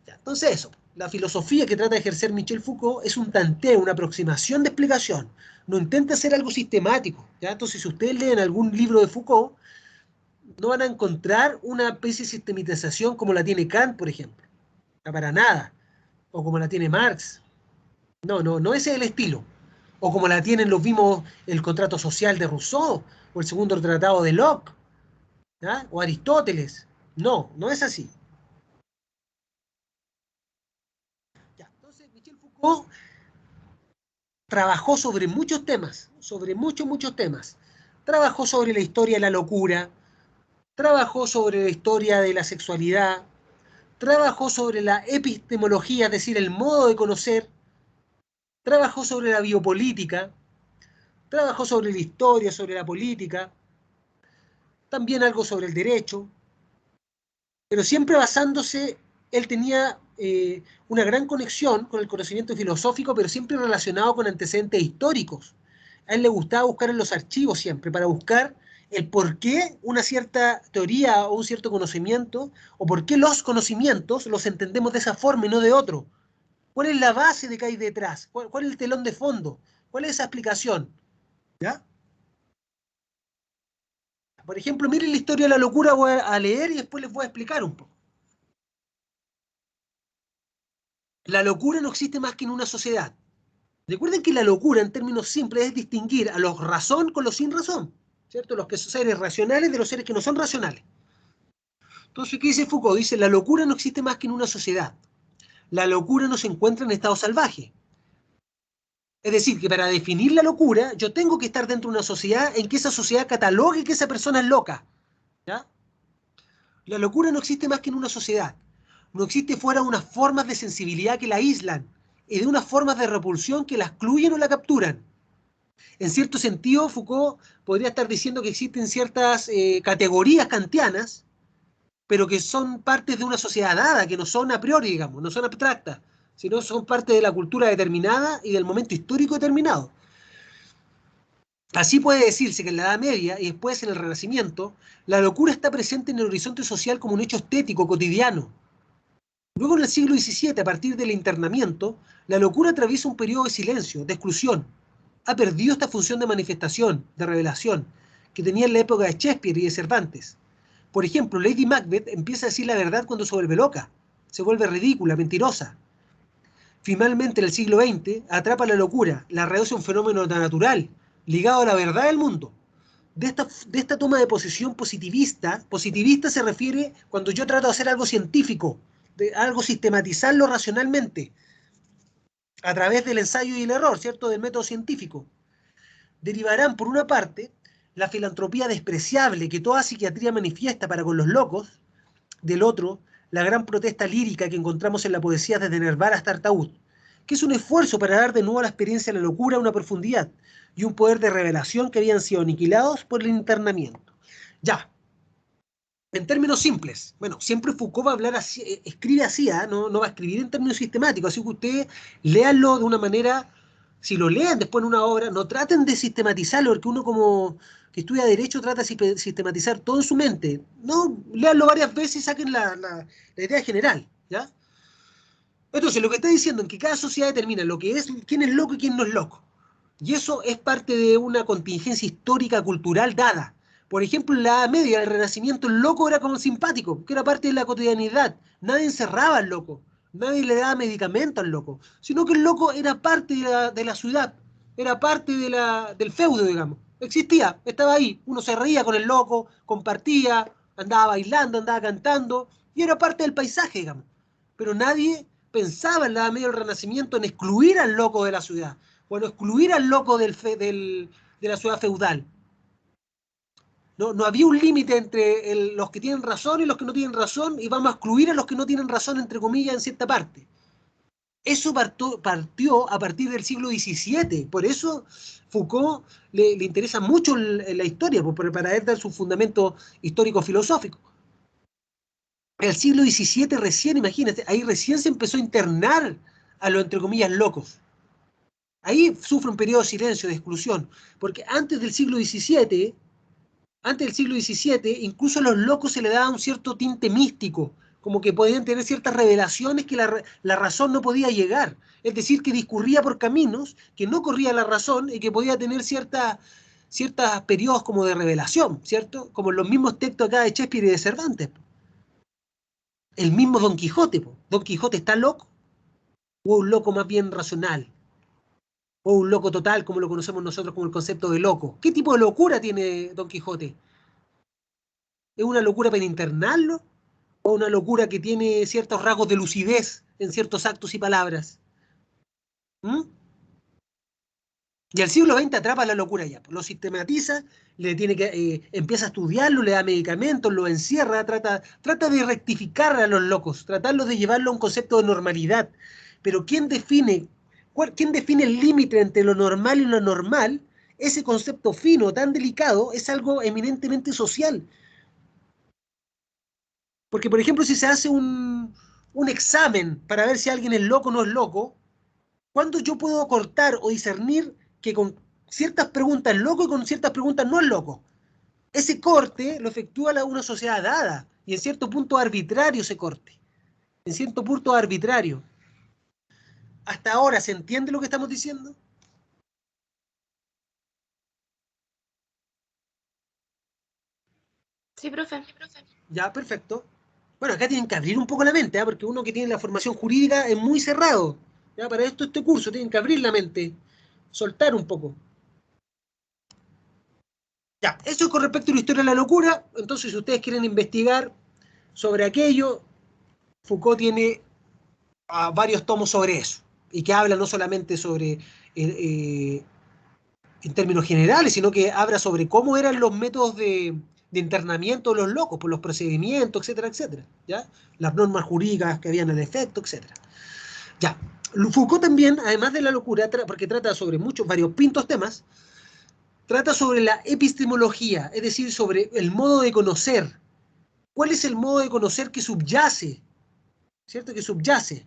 Ya, entonces eso, la filosofía que trata de ejercer Michel Foucault es un tanteo, una aproximación de explicación. No intenta hacer algo sistemático. ¿Ya? Entonces, si ustedes leen algún libro de Foucault, no van a encontrar una especie de sistematización como la tiene Kant, por ejemplo. No, para nada. O como la tiene Marx. No ese es el estilo. O como la tienen los vimos el contrato social de Rousseau, o el segundo tratado de Locke, ¿ya? O Aristóteles. No es así. Ya, entonces, Michel Foucault trabajó sobre muchos temas, sobre muchos temas. Trabajó sobre la historia de la locura, trabajó sobre la historia de la sexualidad, trabajó sobre la epistemología, es decir, el modo de conocer, trabajó sobre la biopolítica, trabajó sobre la historia, sobre la política, también algo sobre el derecho, pero siempre basándose, él tenía una gran conexión con el conocimiento filosófico, pero siempre relacionado con antecedentes históricos. A él le gustaba buscar en los archivos siempre, para buscar el por qué una cierta teoría o un cierto conocimiento, o por qué los conocimientos los entendemos de esa forma y no de otro. ¿Cuál es la base de que hay detrás? ¿Cuál es el telón de fondo? ¿Cuál es esa explicación? ¿Ya? Por ejemplo, miren la historia de la locura, voy a leer y después les voy a explicar un poco. La locura no existe más que en una sociedad. Recuerden que la locura, en términos simples, es distinguir a los razón con los sin razón, ¿cierto? Los que son seres racionales de los seres que no son racionales. Entonces, ¿qué dice Foucault? Dice, la locura no existe más que en una sociedad. La locura no se encuentra en estado salvaje. Es decir, que para definir la locura, yo tengo que estar dentro de una sociedad en que esa sociedad catalogue que esa persona es loca. ¿Ya? La locura no existe más que en una sociedad. No existe fuera de unas formas de sensibilidad que la aíslan y de unas formas de repulsión que la excluyen o la capturan. En cierto sentido, Foucault podría estar diciendo que existen ciertas categorías kantianas, pero que son partes de una sociedad dada, que no son a priori, digamos, no son abstractas, sino son parte de la cultura determinada y del momento histórico determinado. Así puede decirse que en la Edad Media y después en el Renacimiento, la locura está presente en el horizonte social como un hecho estético cotidiano. Luego en el siglo XVII, a partir del internamiento, la locura atraviesa un periodo de silencio, de exclusión. Ha perdido esta función de manifestación, de revelación, que tenía en la época de Shakespeare y de Cervantes. Por ejemplo, Lady Macbeth empieza a decir la verdad cuando se vuelve loca, se vuelve ridícula, mentirosa. Finalmente, en el siglo XX, atrapa la locura, la reduce a un fenómeno natural, ligado a la verdad del mundo. De esta toma de posición positivista se refiere cuando yo trato de hacer algo científico, de algo sistematizarlo racionalmente, a través del ensayo y el error, ¿cierto?, del método científico. Derivarán, por una parte, la filantropía despreciable que toda psiquiatría manifiesta para con los locos, del otro, la gran protesta lírica que encontramos en la poesía desde Nerval hasta Artaud, que es un esfuerzo para dar de nuevo a la experiencia de la locura una profundidad y un poder de revelación que habían sido aniquilados por el internamiento. Ya, en términos simples, bueno, siempre Foucault va a hablar así, escribe así, no va a escribir en términos sistemáticos, así que ustedes léanlo de una manera, si lo leen después en una obra, no traten de sistematizarlo, porque uno como que estudia Derecho trata de sistematizar todo en su mente. No, léanlo varias veces y saquen la idea general, ¿ya? Entonces, lo que está diciendo es que cada sociedad determina lo que es, quién es loco y quién no es loco. Y eso es parte de una contingencia histórica, cultural dada. Por ejemplo, en la Edad Media, el Renacimiento, el loco era como el simpático, que era parte de la cotidianidad. Nadie encerraba al loco, nadie le daba medicamento al loco, sino que el loco era parte de la ciudad, era parte del feudo, digamos. Existía, estaba ahí. Uno se reía con el loco, compartía, andaba bailando, andaba cantando, y era parte del paisaje, digamos. Pero nadie pensaba en la Edad Media del Renacimiento en excluir al loco de la ciudad, o en excluir al loco de la ciudad feudal. No había un límite entre los que tienen razón y los que no tienen razón, y vamos a excluir a los que no tienen razón, entre comillas, en cierta parte. Eso partió a partir del siglo XVII. Por eso Foucault le interesa mucho la historia, para él dar su fundamento histórico-filosófico. El siglo XVII recién, imagínate, ahí recién se empezó a internar a los, entre comillas, locos. Ahí sufre un periodo de silencio, de exclusión, porque antes del siglo XVII, incluso a los locos se le daba un cierto tinte místico, como que podían tener ciertas revelaciones que la razón no podía llegar. Es decir, que discurría por caminos que no corría la razón y que podía tener ciertos periodos como de revelación, ¿cierto? Como en los mismos textos acá de Shakespeare y de Cervantes. El mismo Don Quijote. ¿Don Quijote está loco? ¿O un loco más bien racional? ¿O un loco total, como lo conocemos nosotros como el concepto de loco? ¿Qué tipo de locura tiene Don Quijote? ¿Es una locura para internarlo? ¿O una locura que tiene ciertos rasgos de lucidez en ciertos actos y palabras? ¿Mm? Y el siglo XX atrapa la locura ya, lo sistematiza, empieza a estudiarlo, le da medicamentos, lo encierra, trata de rectificar a los locos, tratarlos de llevarlo a un concepto de normalidad. Pero ¿quién define el límite entre lo normal y lo anormal? Ese concepto fino, tan delicado, es algo eminentemente social. Porque, por ejemplo, si se hace un examen para ver si alguien es loco o no es loco, ¿cuándo yo puedo cortar o discernir que con ciertas preguntas es loco y con ciertas preguntas no es loco? Ese corte lo efectúa una sociedad dada, y en cierto punto arbitrario ese corte. En cierto punto arbitrario. ¿Hasta ahora se entiende lo que estamos diciendo? Sí, profe. Ya, perfecto. Bueno, acá tienen que abrir un poco la mente, ¿eh? Porque uno que tiene la formación jurídica es muy cerrado. ¿Ya? Para este curso tienen que abrir la mente, soltar un poco. Ya, eso es con respecto a la historia de la locura. Entonces, si ustedes quieren investigar sobre aquello, Foucault tiene varios tomos sobre eso, y que habla no solamente sobre, en términos generales, sino que habla sobre cómo eran los métodos de internamiento de los locos, por los procedimientos, etcétera, etcétera, ¿ya? Las normas jurídicas que habían al efecto, etcétera. Ya, Foucault también, además de la locura, porque trata sobre varios pintos temas, trata sobre la epistemología, es decir, sobre el modo de conocer. ¿Cuál es el modo de conocer que subyace? ¿Cierto? Que subyace.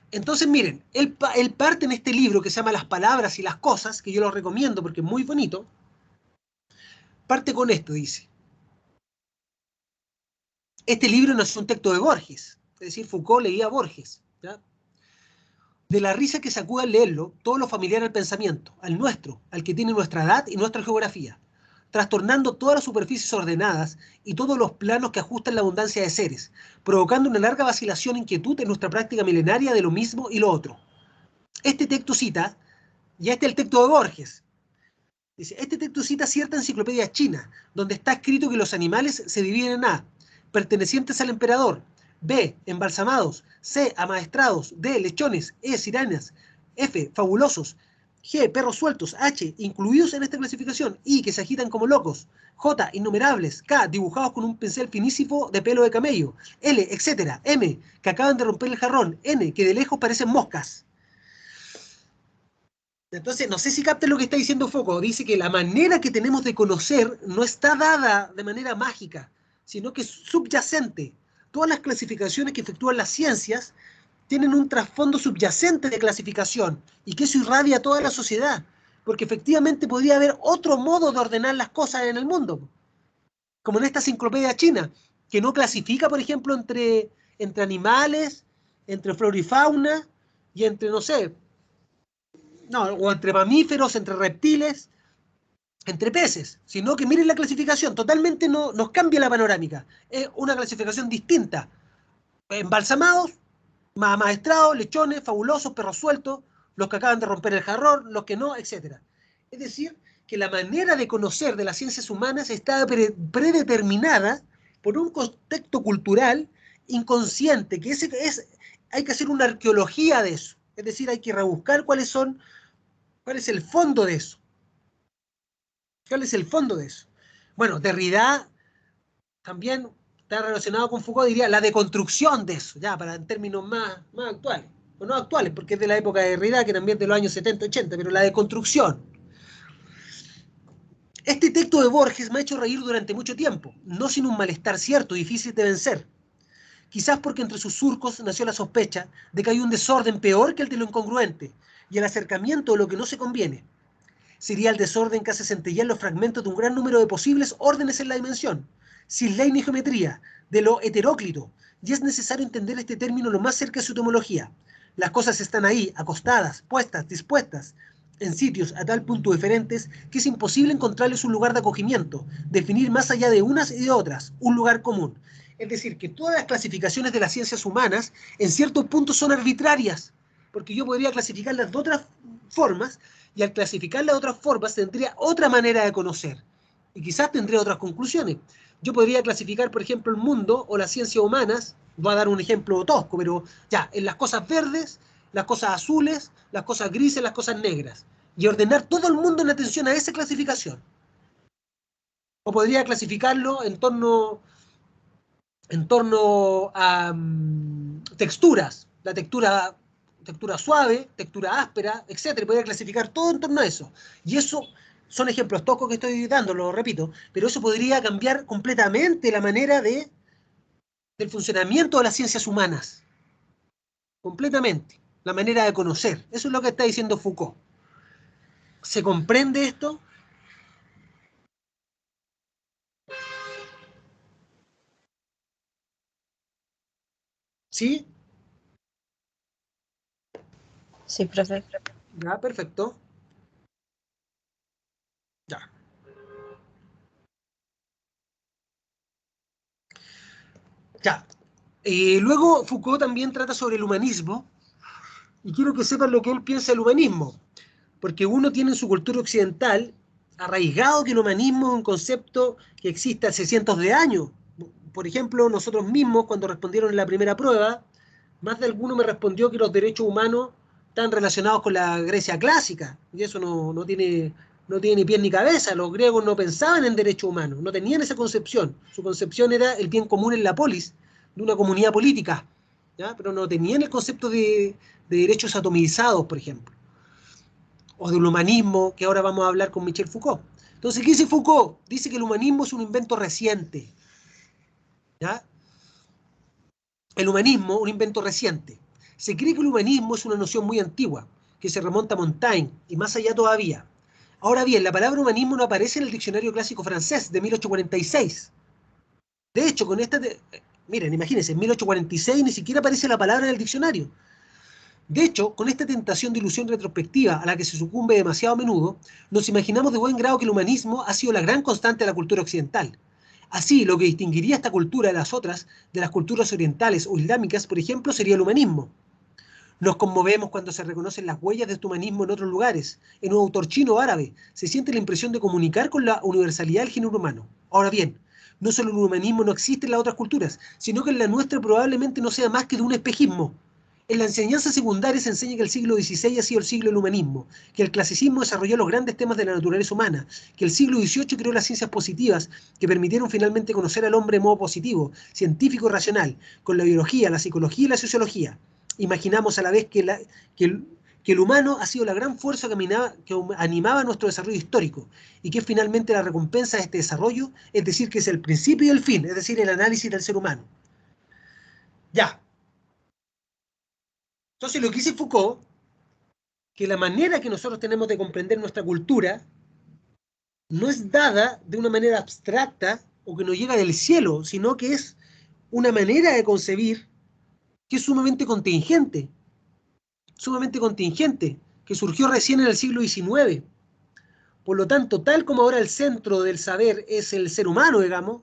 Entonces, miren, él parte en este libro que se llama Las palabras y las cosas, que yo lo recomiendo porque es muy bonito. Parte con esto, dice. Este libro no es un texto de Borges, es decir, Foucault leía a Borges, ¿ya? De la risa que sacude al leerlo, todo lo familiar al pensamiento, al nuestro, al que tiene nuestra edad y nuestra geografía, trastornando todas las superficies ordenadas y todos los planos que ajustan la abundancia de seres, provocando una larga vacilación e inquietud en nuestra práctica milenaria de lo mismo y lo otro. Este texto cita, y este es el texto de Borges, dice, este texto cita cierta enciclopedia china, donde está escrito que los animales se dividen en A, pertenecientes al emperador, B, embalsamados, C, amaestrados, D, lechones, E, sirenas, F, fabulosos, G, perros sueltos, H, incluidos en esta clasificación, I, que se agitan como locos, J, innumerables, K, dibujados con un pincel finísimo de pelo de camello, L, etc., M, que acaban de romper el jarrón, N, que de lejos parecen moscas. Entonces, no sé si capten lo que está diciendo Foucault. Dice que la manera que tenemos de conocer no está dada de manera mágica, sino que es subyacente. Todas las clasificaciones que efectúan las ciencias tienen un trasfondo subyacente de clasificación y que eso irradia a toda la sociedad, porque efectivamente podría haber otro modo de ordenar las cosas en el mundo, como en esta enciclopedia china, que no clasifica, por ejemplo, entre animales, entre flora y fauna y entre, no sé, no, o entre mamíferos, entre reptiles, entre peces, sino que miren la clasificación, totalmente nos cambia la panorámica. Es una clasificación distinta. Embalsamados, amaestrados, lechones, fabulosos, perros sueltos, los que acaban de romper el jarrón, los que no, etc. Es decir, que la manera de conocer de las ciencias humanas está predeterminada por un contexto cultural inconsciente, que hay que hacer una arqueología de eso. Es decir, hay que rebuscar cuál es el fondo de eso. ¿Cuál es el fondo de eso? Bueno, Derrida también está relacionado con Foucault, diría la deconstrucción de eso, ya para en términos más actuales. O no actuales, porque es de la época de Derrida, que también es de los años 70, 80, pero la deconstrucción. Este texto de Borges me ha hecho reír durante mucho tiempo, no sin un malestar cierto, difícil de vencer. Quizás porque entre sus surcos nació la sospecha de que hay un desorden peor que el de lo incongruente y el acercamiento de lo que no se conviene. Sería el desorden que hace centellear los fragmentos de un gran número de posibles órdenes en la dimensión, sin ley ni geometría, de lo heteróclito, y es necesario entender este término lo más cerca de su etimología. Las cosas están ahí, acostadas, puestas, dispuestas, en sitios a tal punto diferentes que es imposible encontrarles un lugar de acogimiento, definir más allá de unas y de otras, un lugar común. Es decir, que todas las clasificaciones de las ciencias humanas en ciertos puntos son arbitrarias, porque yo podría clasificarlas de otras formas, y al clasificarlas de otras formas tendría otra manera de conocer, y quizás tendría otras conclusiones. Yo podría clasificar, por ejemplo, el mundo o las ciencias humanas, voy a dar un ejemplo tosco, pero ya, en las cosas verdes, las cosas azules, las cosas grises, las cosas negras, y ordenar todo el mundo en atención a esa clasificación. O podría clasificarlo en torno a texturas, la textura suave, textura áspera, etc. Podría clasificar todo en torno a eso. Y eso son ejemplos toscos que estoy dando, lo repito, pero eso podría cambiar completamente la manera del funcionamiento de las ciencias humanas. Completamente. La manera de conocer. Eso es lo que está diciendo Foucault. ¿Se comprende esto? ¿Sí? Sí, profe. Ya, perfecto. Ya. Ya. Luego Foucault también trata sobre el humanismo, y quiero que sepan lo que él piensa del humanismo, porque uno tiene en su cultura occidental arraigado que el humanismo es un concepto que existe hace cientos de años. Por ejemplo, nosotros mismos, cuando respondieron en la primera prueba, más de alguno me respondió que los derechos humanos están relacionados con la Grecia clásica, y eso no tiene ni pie ni cabeza. Los griegos no pensaban en derechos humanos, no tenían esa concepción. Su concepción era el bien común en la polis, de una comunidad política, ¿ya? Pero no tenían el concepto de derechos atomizados, por ejemplo, o del humanismo, que ahora vamos a hablar con Michel Foucault. Entonces, ¿qué dice Foucault? Dice que el humanismo es un invento reciente, ¿ya? El humanismo, un invento reciente. Se cree que el humanismo es una noción muy antigua, que se remonta a Montaigne, y más allá todavía. Ahora bien, la palabra humanismo no aparece en el diccionario clásico francés de 1846. De hecho, miren, imagínense, en 1846 ni siquiera aparece la palabra en el diccionario. De hecho, con esta tentación de ilusión retrospectiva a la que se sucumbe demasiado a menudo, nos imaginamos de buen grado que el humanismo ha sido la gran constante de la cultura occidental. Así, lo que distinguiría esta cultura de las otras, de las culturas orientales o islámicas, por ejemplo, sería el humanismo. Nos conmovemos cuando se reconocen las huellas de este humanismo en otros lugares. En un autor chino o árabe se siente la impresión de comunicar con la universalidad del género humano. Ahora bien, no solo el humanismo no existe en las otras culturas, sino que en la nuestra probablemente no sea más que de un espejismo. En la enseñanza secundaria se enseña que el siglo XVI ha sido el siglo del humanismo, que el clasicismo desarrolló los grandes temas de la naturaleza humana, que el siglo XVIII creó las ciencias positivas que permitieron finalmente conocer al hombre de modo positivo, científico y racional, con la biología, la psicología y la sociología. Imaginamos a la vez que el humano ha sido la gran fuerza que animaba nuestro desarrollo histórico y que es finalmente la recompensa de este desarrollo, es decir, que es el principio y el fin, es decir, el análisis del ser humano. Ya. Entonces, lo que dice Foucault, que la manera que nosotros tenemos de comprender nuestra cultura no es dada de una manera abstracta o que nos llega del cielo, sino que es una manera de concebir que es sumamente contingente, que surgió recién en el siglo XIX. Por lo tanto, tal como ahora el centro del saber es el ser humano, digamos,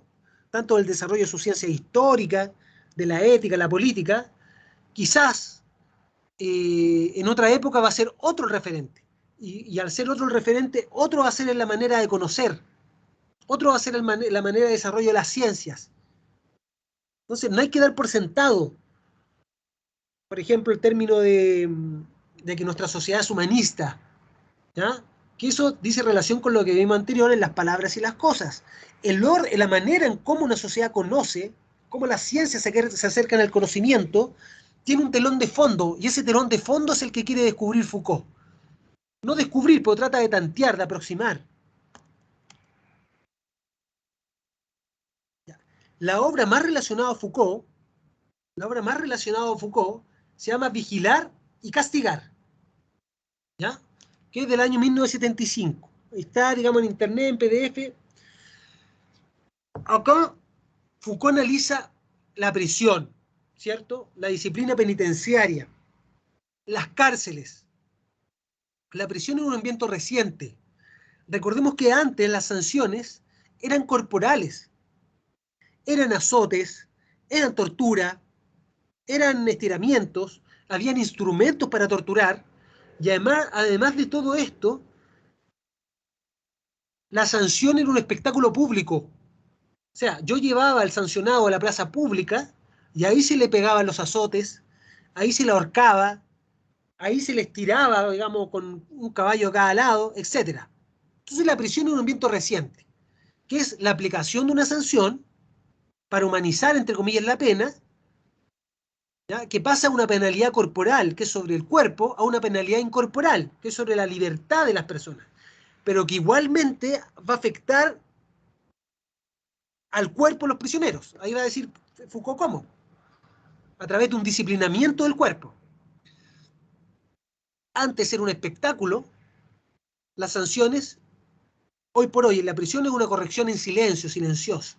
tanto del desarrollo de su ciencia histórica, de la ética, la política, quizás en otra época va a ser otro el referente. Y al ser otro el referente, otro va a ser en la manera de conocer, otro va a ser la manera de desarrollo de las ciencias. Entonces, no hay que dar por sentado, por ejemplo, el término de que nuestra sociedad es humanista, ¿ya? Que eso dice relación con lo que vimos anterior en las palabras y las cosas. La manera en cómo una sociedad conoce, cómo la ciencia se acercan al conocimiento, tiene un telón de fondo, y ese telón de fondo es el que quiere descubrir Foucault. No descubrir, pero trata de tantear, de aproximar. La obra más relacionada a Foucault, se llama Vigilar y Castigar, ¿ya? Que es del año 1975. Está, digamos, en internet, en PDF. Acá Foucault analiza la prisión, ¿cierto? La disciplina penitenciaria, las cárceles. La prisión es un ambiente reciente. Recordemos que antes las sanciones eran corporales, eran azotes, eran tortura, eran estiramientos, habían instrumentos para torturar, y además de todo esto, la sanción era un espectáculo público. O sea, yo llevaba al sancionado a la plaza pública y ahí se le pegaban los azotes, ahí se le ahorcaba, ahí se le estiraba, digamos, con un caballo a cada lado, etc. Entonces la prisión es un ambiente reciente, que es la aplicación de una sanción para humanizar, entre comillas, la pena, ¿ya? Que pasa a una penalidad corporal, que es sobre el cuerpo, a una penalidad incorporal, que es sobre la libertad de las personas, pero que igualmente va a afectar al cuerpo de los prisioneros. Ahí va a decir Foucault cómo, a través de un disciplinamiento del cuerpo. Antes era un espectáculo, las sanciones, hoy por hoy en la prisión es una corrección en silencio, silenciosa.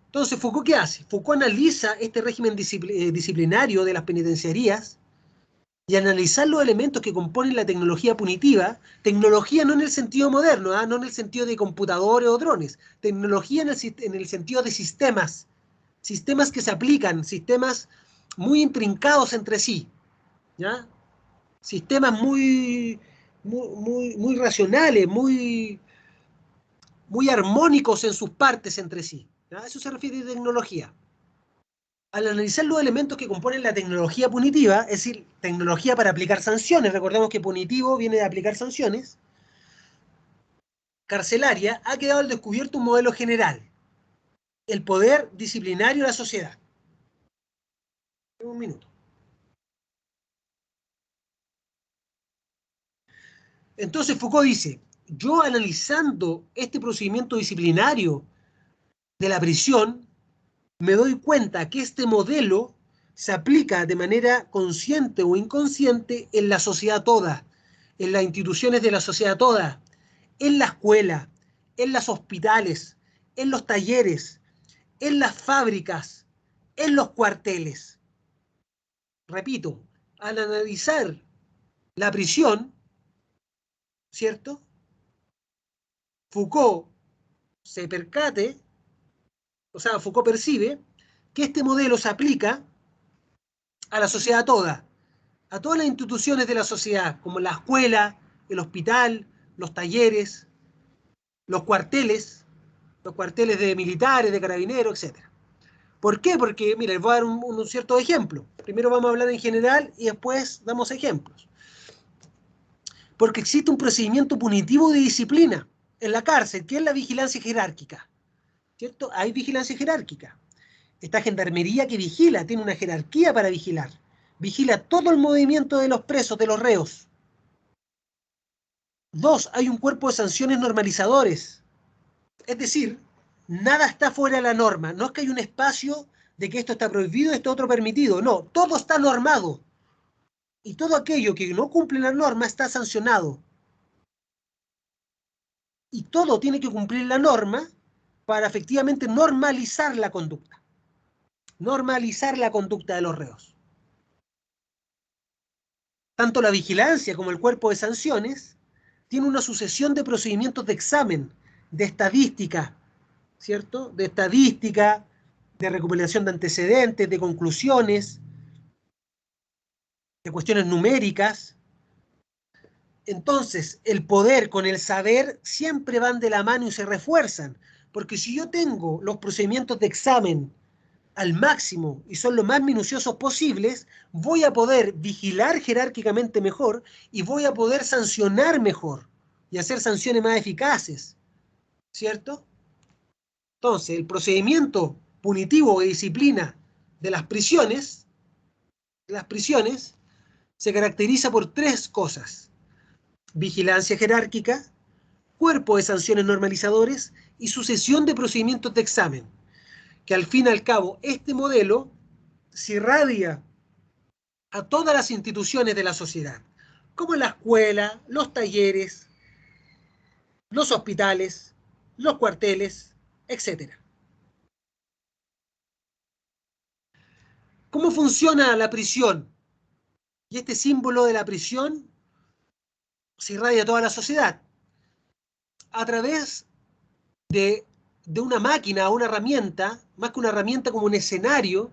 Entonces, ¿Foucault qué hace? Foucault analiza este régimen disciplinario de las penitenciarías y analizar los elementos que componen la tecnología punitiva, tecnología no en el sentido moderno, no en el sentido de computadores o drones, tecnología en el sentido de sistemas, sistemas que se aplican, sistemas muy intrincados entre sí, ¿ya? Sistemas muy racionales, muy armónicos en sus partes entre sí. ¿Ya? A eso se refiere a tecnología. Al analizar los elementos que componen la tecnología punitiva, es decir, tecnología para aplicar sanciones, recordemos que punitivo viene de aplicar sanciones, carcelaria, ha quedado al descubierto un modelo general, el poder disciplinario de la sociedad. Un minuto. Entonces Foucault dice, yo analizando este procedimiento disciplinario de la prisión, me doy cuenta que este modelo se aplica de manera consciente o inconsciente en la sociedad toda, en las instituciones de la sociedad toda, en la escuela, en los hospitales, en los talleres, en las fábricas, en los cuarteles. Repito, al analizar la prisión, ¿cierto? Foucault Foucault percibe que este modelo se aplica a la sociedad toda, a todas las instituciones de la sociedad, como la escuela, el hospital, los talleres, los cuarteles de militares, de carabineros, etc. ¿Por qué? Porque, mira, les voy a dar un cierto ejemplo. Primero vamos a hablar en general y después damos ejemplos. Porque existe un procedimiento punitivo de disciplina en la cárcel, que es la vigilancia jerárquica, ¿cierto? Hay vigilancia jerárquica. Esta gendarmería que vigila, tiene una jerarquía para vigilar. Vigila todo el movimiento de los presos, de los reos. 2, hay un cuerpo de sanciones normalizadores. Es decir, nada está fuera de la norma. No es que hay un espacio de que esto está prohibido, esto otro permitido. No, todo está normado. Y todo aquello que no cumple la norma está sancionado. Y todo tiene que cumplir la norma para efectivamente normalizar la conducta. Normalizar la conducta de los reos. Tanto la vigilancia como el cuerpo de sanciones tiene una sucesión de procedimientos de examen, de estadística, ¿cierto? De estadística, de recopilación de antecedentes, de conclusiones, de cuestiones numéricas. Entonces, el poder con el saber siempre van de la mano y se refuerzan, porque si yo tengo los procedimientos de examen al máximo y son lo más minuciosos posibles, voy a poder vigilar jerárquicamente mejor y voy a poder sancionar mejor y hacer sanciones más eficaces, ¿cierto? Entonces, el procedimiento punitivo de disciplina de las prisiones se caracteriza por tres cosas: vigilancia jerárquica, cuerpo de sanciones normalizadores y sucesión de procedimientos de examen, que al fin y al cabo este modelo se irradia a todas las instituciones de la sociedad, como la escuela, los talleres, los hospitales, los cuarteles, etc. ¿Cómo funciona la prisión? Y este símbolo de la prisión se irradia a toda la sociedad a través de una máquina o una herramienta, más que una herramienta, como un escenario,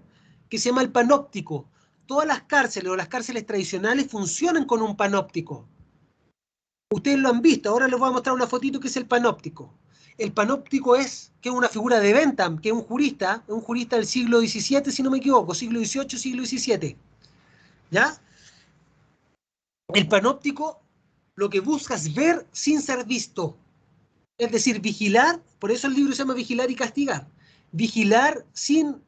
que se llama el panóptico. Todas las cárceles o las cárceles tradicionales funcionan con un panóptico. Ustedes lo han visto, ahora les voy a mostrar una fotito que es el panóptico. El panóptico es una figura de Bentham, que es un jurista del siglo XVII, si no me equivoco, siglo XVIII, siglo XVII. ¿Ya? El panóptico lo que busca es ver sin ser visto. Es decir, vigilar, por eso el libro se llama Vigilar y Castigar. Vigilar sin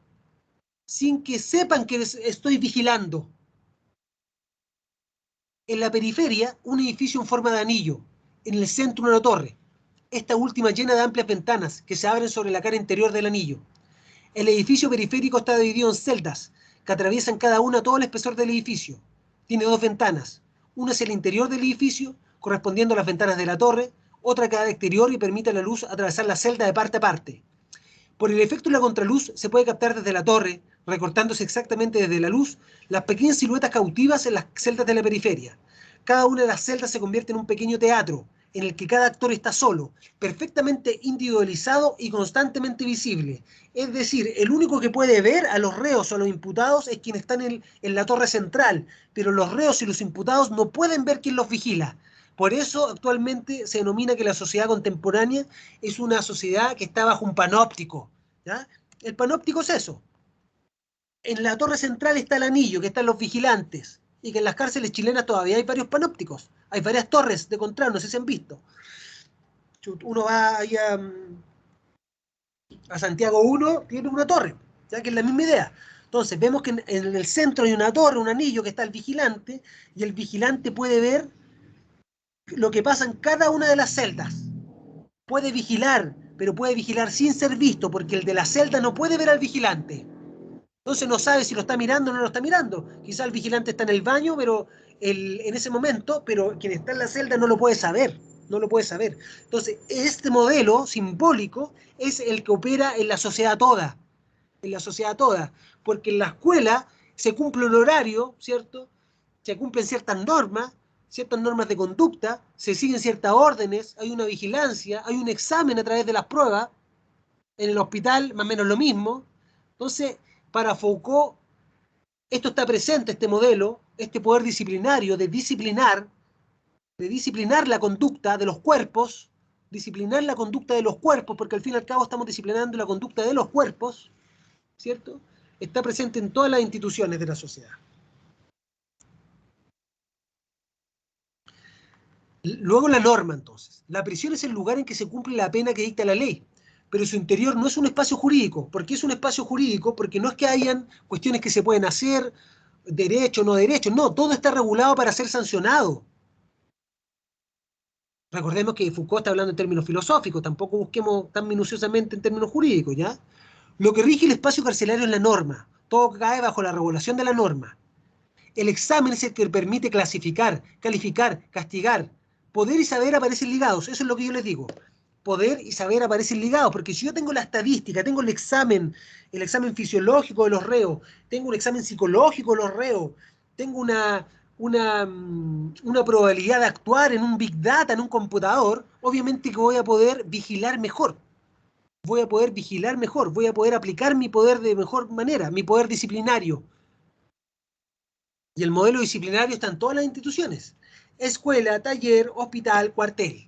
que sepan que estoy vigilando. En la periferia, un edificio en forma de anillo. En el centro, una torre. Esta última llena de amplias ventanas que se abren sobre la cara interior del anillo. El edificio periférico está dividido en celdas que atraviesan cada una todo el espesor del edificio. Tiene dos ventanas. Una hacia el interior del edificio, correspondiendo a las ventanas de la torre, otra cada exterior y permite a la luz atravesar la celda de parte a parte. Por el efecto de la contraluz se puede captar desde la torre, recortándose exactamente desde la luz, las pequeñas siluetas cautivas en las celdas de la periferia. Cada una de las celdas se convierte en un pequeño teatro, en el que cada actor está solo, perfectamente individualizado y constantemente visible. Es decir, el único que puede ver a los reos o a los imputados es quien está en la torre central, pero los reos y los imputados no pueden ver quién los vigila. Por eso actualmente se denomina que la sociedad contemporánea es una sociedad que está bajo un panóptico, ¿ya? El panóptico es eso. En la torre central está el anillo, que están los vigilantes, y que en las cárceles chilenas todavía hay varios panópticos. Hay varias torres de control, no sé si han visto. Uno va ahí a Santiago 1, tiene una torre, ya que es la misma idea. Entonces vemos que en el centro hay una torre, un anillo, que está el vigilante, y el vigilante puede ver lo que pasa en cada una de las celdas. Puede vigilar, pero puede vigilar sin ser visto, porque el de la celda no puede ver al vigilante. Entonces no sabe si lo está mirando o no lo está mirando. Quizá el vigilante está en el baño, pero en ese momento, pero quien está en la celda no lo puede saber. No lo puede saber. Entonces, este modelo simbólico es el que opera en la sociedad toda. En la sociedad toda. Porque en la escuela se cumple un horario, ¿cierto? Se cumplen ciertas normas de conducta, se siguen ciertas órdenes, hay una vigilancia, hay un examen a través de las pruebas. En el hospital, más o menos lo mismo. Entonces, para Foucault, esto está presente, este modelo, este poder disciplinario de disciplinar la conducta de los cuerpos, porque al fin y al cabo estamos disciplinando la conducta de los cuerpos, ¿cierto? Está presente en todas las instituciones de la sociedad. Luego la norma, entonces. La prisión es el lugar en que se cumple la pena que dicta la ley, pero su interior no es un espacio jurídico. ¿Por qué es un espacio jurídico? Porque no es que hayan cuestiones que se pueden hacer, derecho, no derecho, no, todo está regulado para ser sancionado. Recordemos que Foucault está hablando en términos filosóficos, tampoco busquemos tan minuciosamente en términos jurídicos, ¿ya? Lo que rige el espacio carcelario es la norma, todo cae bajo la regulación de la norma. El examen es el que permite clasificar, calificar, castigar. Poder y saber aparecen ligados, eso es lo que yo les digo. Poder y saber aparecen ligados, porque si yo tengo la estadística, tengo el examen fisiológico de los reos, tengo un examen psicológico de los reos, tengo una probabilidad de actuar en un big data, en un computador, obviamente que voy a poder vigilar mejor. Voy a poder aplicar mi poder de mejor manera, mi poder disciplinario. Y el modelo disciplinario está en todas las instituciones. Escuela, taller, hospital, cuartel.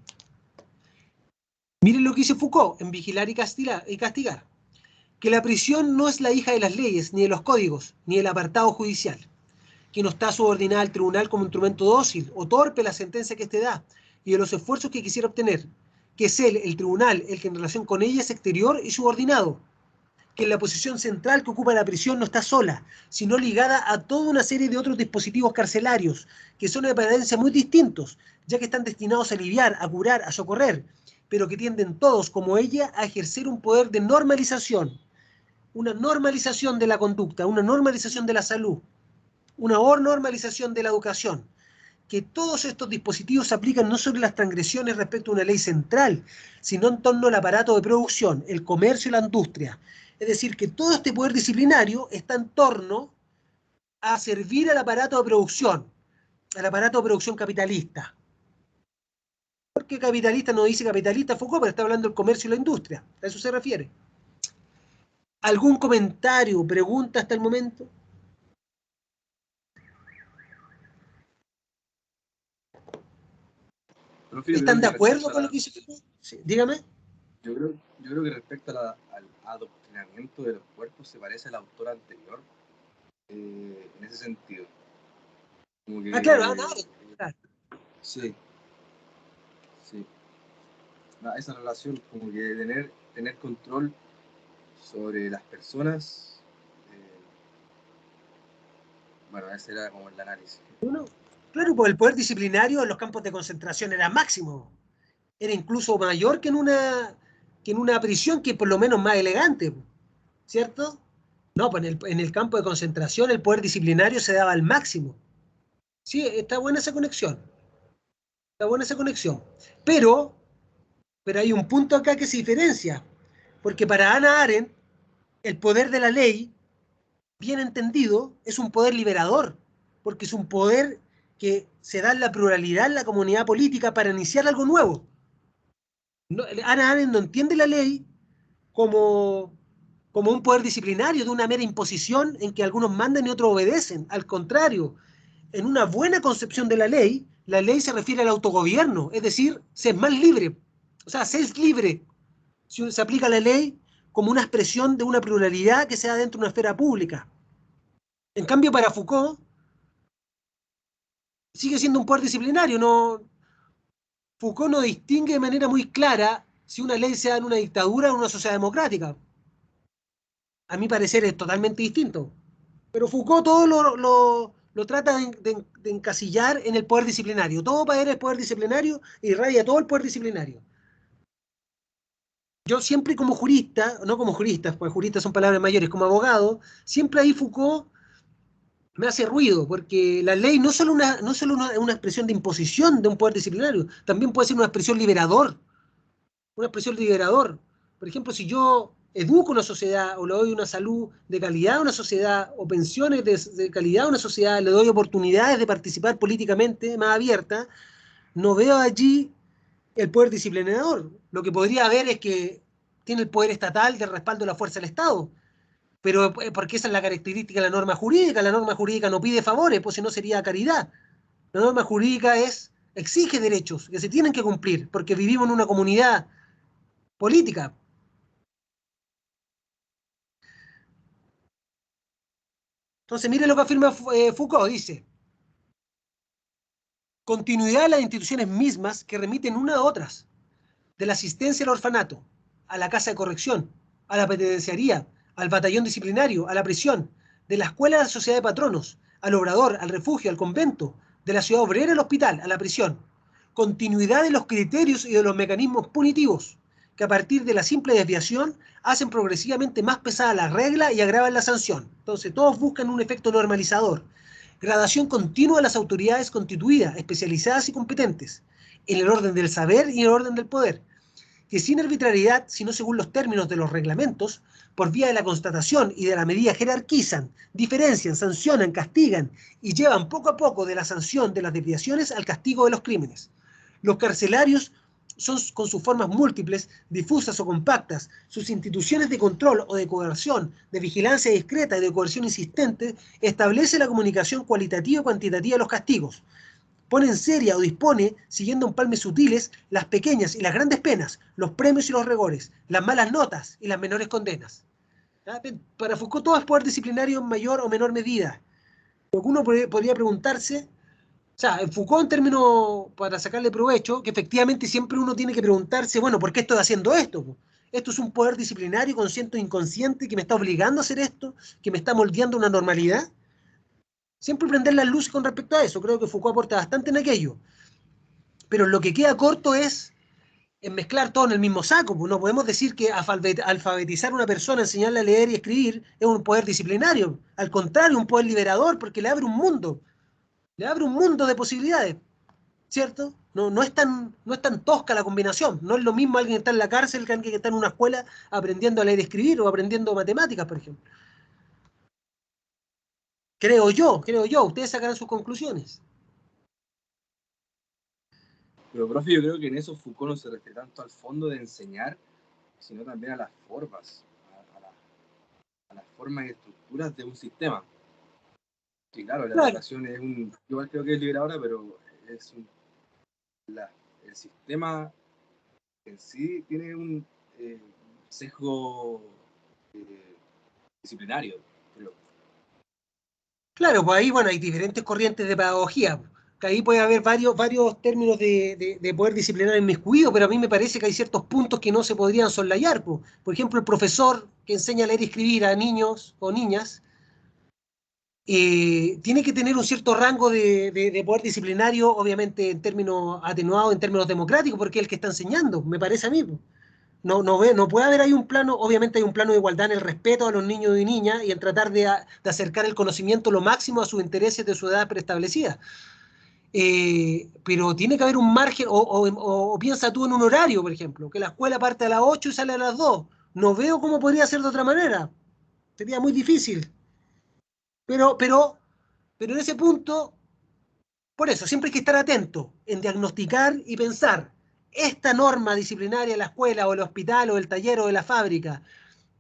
Miren lo que dice Foucault en Vigilar y Castigar. Que la prisión no es la hija de las leyes, ni de los códigos, ni del apartado judicial. Que no está subordinada al tribunal como instrumento dócil o torpe la sentencia que éste da y de los esfuerzos que quisiera obtener. Que es él, el tribunal, el que en relación con ella es exterior y subordinado. Que la posición central que ocupa la prisión no está sola, sino ligada a toda una serie de otros dispositivos carcelarios, que son de apariencia muy distintos, ya que están destinados a aliviar, a curar, a socorrer, pero que tienden todos, como ella, a ejercer un poder de normalización, una normalización de la conducta, una normalización de la salud, una normalización de la educación. Que todos estos dispositivos se aplican no solo en las transgresiones respecto a una ley central, sino en torno al aparato de producción, el comercio y la industria. Es decir, que todo este poder disciplinario está en torno a servir al aparato de producción capitalista. Porque capitalista no dice capitalista Foucault, pero está hablando del comercio y la industria. A eso se refiere. ¿Algún comentario, pregunta hasta el momento? Profe, ¿Están de acuerdo con lo que dice Foucault? Sí, dígame. Yo creo que respecto a al adoctrinamiento de los cuerpos se parece al autor anterior en ese sentido. Como que, Claro. Sí. Esa relación, como que tener control sobre las personas. Bueno, ese era como el análisis. Claro, pues el poder disciplinario en los campos de concentración era máximo. Era incluso mayor que en una prisión, que por lo menos más elegante, ¿cierto? No, pues en el campo de concentración el poder disciplinario se daba al máximo. Sí, está buena esa conexión. Pero hay un punto acá que se diferencia. Porque para Hannah Arendt, el poder de la ley, bien entendido, es un poder liberador. Porque es un poder que se da en la pluralidad en la comunidad política para iniciar algo nuevo. Hannah Arendt no entiende la ley como un poder disciplinario, de una mera imposición en que algunos mandan y otros obedecen. Al contrario, en una buena concepción de la ley se refiere al autogobierno, es decir, ser más libre. O sea, se es libre si se aplica la ley como una expresión de una pluralidad que se da dentro de una esfera pública. En cambio, para Foucault, sigue siendo un poder disciplinario. Foucault no distingue de manera muy clara si una ley se da en una dictadura o en una sociedad democrática. A mi parecer es totalmente distinto. Pero Foucault todo lo trata de encasillar en el poder disciplinario. Todo para él es poder disciplinario y irradia todo el poder disciplinario. Yo siempre como jurista, no como jurista, pues juristas son palabras mayores, como abogado, siempre ahí Foucault me hace ruido, porque la ley no es solo una expresión de imposición de un poder disciplinario, también puede ser una expresión liberador. Por ejemplo, si yo educo una sociedad o le doy una salud de calidad a una sociedad o pensiones de calidad a una sociedad, le doy oportunidades de participar políticamente más abiertas, no veo allí el poder disciplinador. Lo que podría haber es que tiene el poder estatal de respaldo de la fuerza del Estado, pero porque esa es la característica de la norma jurídica no pide favores, pues si no sería caridad. La norma jurídica exige derechos que se tienen que cumplir, porque vivimos en una comunidad política. Entonces, mire lo que afirma Foucault, dice: continuidad de las instituciones mismas que remiten unas a otras, de la asistencia al orfanato, a la casa de corrección, a la penitenciaría, al batallón disciplinario, a la prisión, de la escuela a la sociedad de patronos, al obrador, al refugio, al convento, de la ciudad obrera al hospital, a la prisión. Continuidad de los criterios y de los mecanismos punitivos, que a partir de la simple desviación hacen progresivamente más pesada la regla y agravan la sanción. Entonces, todos buscan un efecto normalizador. Gradación continua de las autoridades constituidas, especializadas y competentes, en el orden del saber y en el orden del poder, que sin arbitrariedad, sino según los términos de los reglamentos, por vía de la constatación y de la medida jerarquizan, diferencian, sancionan, castigan y llevan poco a poco de la sanción de las desviaciones al castigo de los crímenes. Los carcelarios con sus formas múltiples, difusas o compactas, sus instituciones de control o de coerción, de vigilancia discreta y de coerción insistente, establece la comunicación cualitativa y cuantitativa de los castigos. Pone en seria o dispone, siguiendo empalmes sutiles, las pequeñas y las grandes penas, los premios y los rigores, las malas notas y las menores condenas. Para Foucault todo es poder disciplinario en mayor o menor medida. Lo que uno podría preguntarse, o sea, en Foucault en términos para sacarle provecho, que efectivamente siempre uno tiene que preguntarse, bueno, ¿por qué estoy haciendo esto? ¿Esto es un poder disciplinario consciente o inconsciente que me está obligando a hacer esto? ¿Que me está moldeando una normalidad? Siempre prender las luces con respecto a eso. Creo que Foucault aporta bastante en aquello. Pero lo que queda corto es en mezclar todo en el mismo saco. Pues no podemos decir que alfabetizar a una persona, enseñarle a leer y escribir, es un poder disciplinario. Al contrario, un poder liberador, porque le abre un mundo. Le abre un mundo de posibilidades. ¿Cierto? No es tan tosca la combinación. No es lo mismo alguien que está en la cárcel que alguien que está en una escuela aprendiendo a leer y escribir o aprendiendo matemáticas, por ejemplo. Creo yo. Ustedes sacarán sus conclusiones. Pero, profe, yo creo que en eso Foucault no se refiere tanto al fondo de enseñar, sino también a las formas, a las formas y estructuras de un sistema. Sí, claro, la educación es un... Igual creo que es liberadora, pero es el sistema en sí tiene un sesgo disciplinario, creo. Claro, pues ahí, bueno, hay diferentes corrientes de pedagogía, que ahí puede haber varios términos de poder disciplinar inmiscuido, pero a mí me parece que hay ciertos puntos que no se podrían soslayar. Pues. Por ejemplo, el profesor que enseña a leer y escribir a niños o niñas tiene que tener un cierto rango de poder disciplinario, obviamente en términos atenuados, en términos democráticos, porque es el que está enseñando, me parece a mí. Pues. No puede haber ahí un plano, obviamente hay un plano de igualdad en el respeto a los niños y niñas y en tratar de acercar el conocimiento lo máximo a sus intereses de su edad preestablecida. Pero tiene que haber un margen, o piensa tú en un horario, por ejemplo, que la escuela parte a las 8 y sale a las 2. No veo cómo podría ser de otra manera. Sería muy difícil. Pero en ese punto, por eso, siempre hay que estar atento en diagnosticar y pensar, esta norma disciplinaria de la escuela o el hospital o el taller o de la fábrica,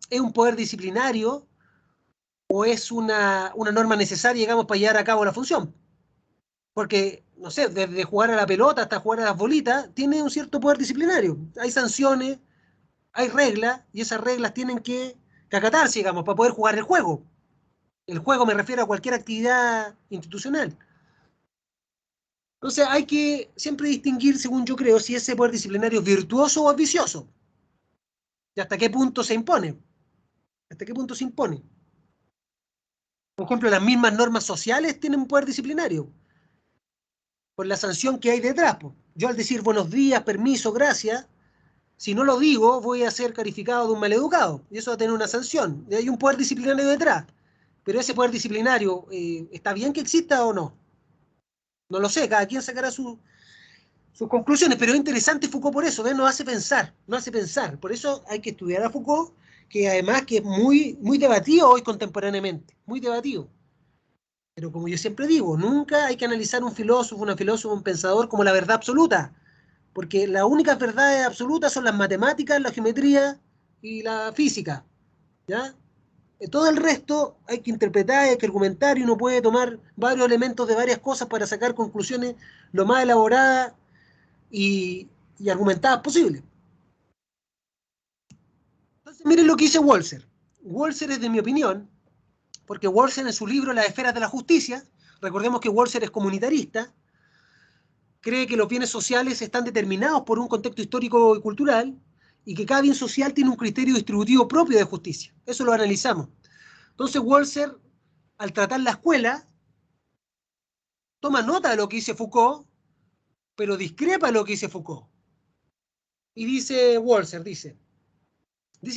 ¿es un poder disciplinario o es una norma necesaria, digamos, para llevar a cabo la función? Porque, no sé, desde jugar a la pelota hasta jugar a las bolitas, tiene un cierto poder disciplinario. Hay sanciones, hay reglas, y esas reglas tienen que acatarse, digamos, para poder jugar el juego. El juego me refiero a cualquier actividad institucional. Entonces hay que siempre distinguir, según yo creo, si ese poder disciplinario es virtuoso o es vicioso. Y hasta qué punto se impone. ¿Hasta qué punto se impone? Por ejemplo, las mismas normas sociales tienen un poder disciplinario, por la sanción que hay detrás. Yo al decir buenos días, permiso, gracias, si no lo digo, voy a ser calificado de un maleducado, y eso va a tener una sanción. Y hay un poder disciplinario detrás. Pero ese poder disciplinario, ¿está bien que exista o no? No lo sé, cada quien sacará sus conclusiones, pero es interesante Foucault por eso, ¿ves? Nos hace pensar. Por eso hay que estudiar a Foucault, que además que es muy, muy debatido hoy contemporáneamente, muy debatido. Pero como yo siempre digo, nunca hay que analizar un filósofo, un pensador como la verdad absoluta, porque las únicas verdades absolutas son las matemáticas, la geometría y la física, ¿ya? Todo el resto hay que interpretar, hay que argumentar y uno puede tomar varios elementos de varias cosas para sacar conclusiones lo más elaboradas y argumentadas posible. Entonces miren lo que dice Walser. Walser es de mi opinión, porque Walser en su libro Las esferas de la justicia, recordemos que Walser es comunitarista, cree que los bienes sociales están determinados por un contexto histórico y cultural y que cada bien social tiene un criterio distributivo propio de justicia. Eso lo analizamos. Entonces Walser, al tratar la escuela, toma nota de lo que dice Foucault, pero discrepa de lo que dice Foucault. Y dice Walser, dice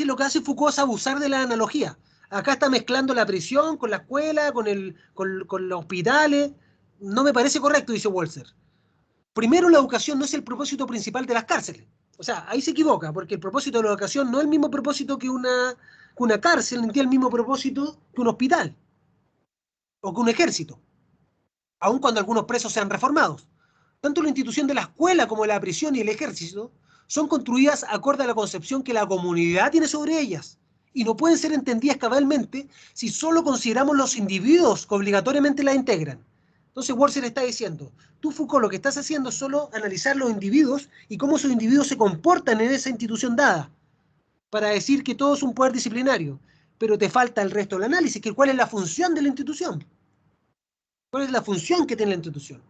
lo que hace Foucault es abusar de la analogía. Acá está mezclando la prisión con la escuela, con los hospitales. No me parece correcto, dice Walser. Primero, la educación no es el propósito principal de las cárceles. O sea, ahí se equivoca, porque el propósito de la educación no es el mismo propósito que una cárcel, ni tiene el mismo propósito que un hospital o que un ejército, aun cuando algunos presos sean reformados. Tanto la institución de la escuela como la prisión y el ejército son construidas acorde a la concepción que la comunidad tiene sobre ellas y no pueden ser entendidas cabalmente si solo consideramos los individuos que obligatoriamente las integran. Entonces Walser está diciendo, tú Foucault lo que estás haciendo es solo analizar los individuos y cómo esos individuos se comportan en esa institución dada, para decir que todo es un poder disciplinario, pero te falta el resto del análisis, que cuál es la función de la institución, cuál es la función que tiene la institución.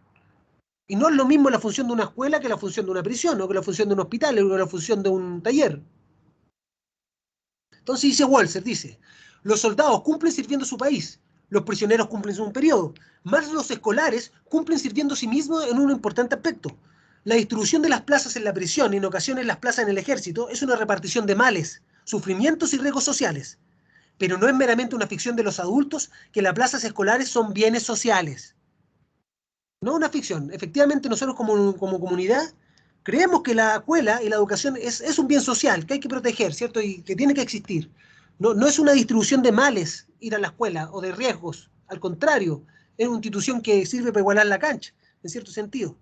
Y no es lo mismo la función de una escuela que la función de una prisión, o que la función de un hospital, o que la función de un taller. Entonces dice Walser, dice, los soldados cumplen sirviendo a su país, los prisioneros cumplen un periodo, más los escolares cumplen sirviendo a sí mismos en un importante aspecto. La distribución de las plazas en la prisión y en ocasiones las plazas en el ejército es una repartición de males, sufrimientos y riesgos sociales, pero no es meramente una ficción de los adultos que las plazas escolares son bienes sociales. No una ficción. Efectivamente, nosotros como comunidad creemos que la escuela y la educación es un bien social que hay que proteger, ¿cierto? Y que tiene que existir. No es una distribución de males ir a la escuela o de riesgos. Al contrario, es una institución que sirve para igualar la cancha, en cierto sentido.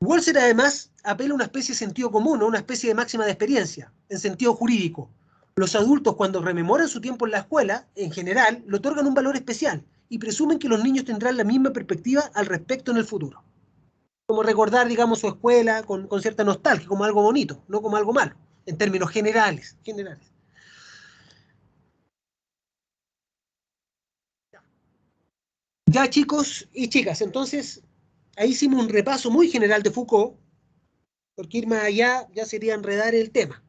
Walser además apela a una especie de sentido común, a una especie de máxima de experiencia, en sentido jurídico. Los adultos, cuando rememoran su tiempo en la escuela, en general, le otorgan un valor especial y presumen que los niños tendrán la misma perspectiva al respecto en el futuro. Como recordar, digamos, su escuela con cierta nostalgia, como algo bonito, no como algo malo, en términos generales. Ya, chicos y chicas, entonces, ahí hicimos un repaso muy general de Foucault, porque ir más allá ya sería enredar el tema.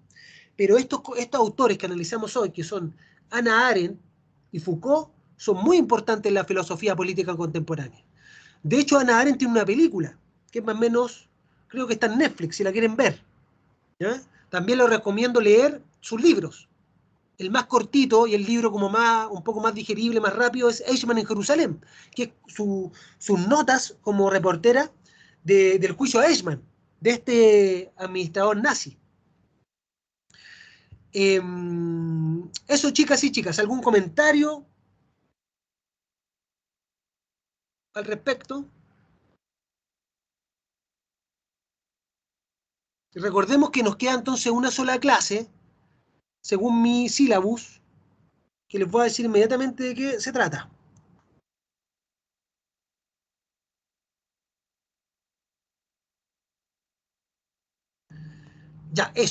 Pero estos autores que analizamos hoy, que son Hannah Arendt y Foucault, son muy importantes en la filosofía política contemporánea. De hecho, Hannah Arendt tiene una película, que es más o menos, creo que está en Netflix, si la quieren ver. ¿Ya? También les recomiendo leer sus libros. El más cortito y el libro como un poco más digerible, más rápido, es Eichmann en Jerusalén, que es sus notas como reportera del juicio a Eichmann, de este administrador nazi. Eso, chicas y chicas, ¿algún comentario al respecto? Recordemos que nos queda entonces una sola clase, según mi sílabus, que les voy a decir inmediatamente de qué se trata. Ya, eso.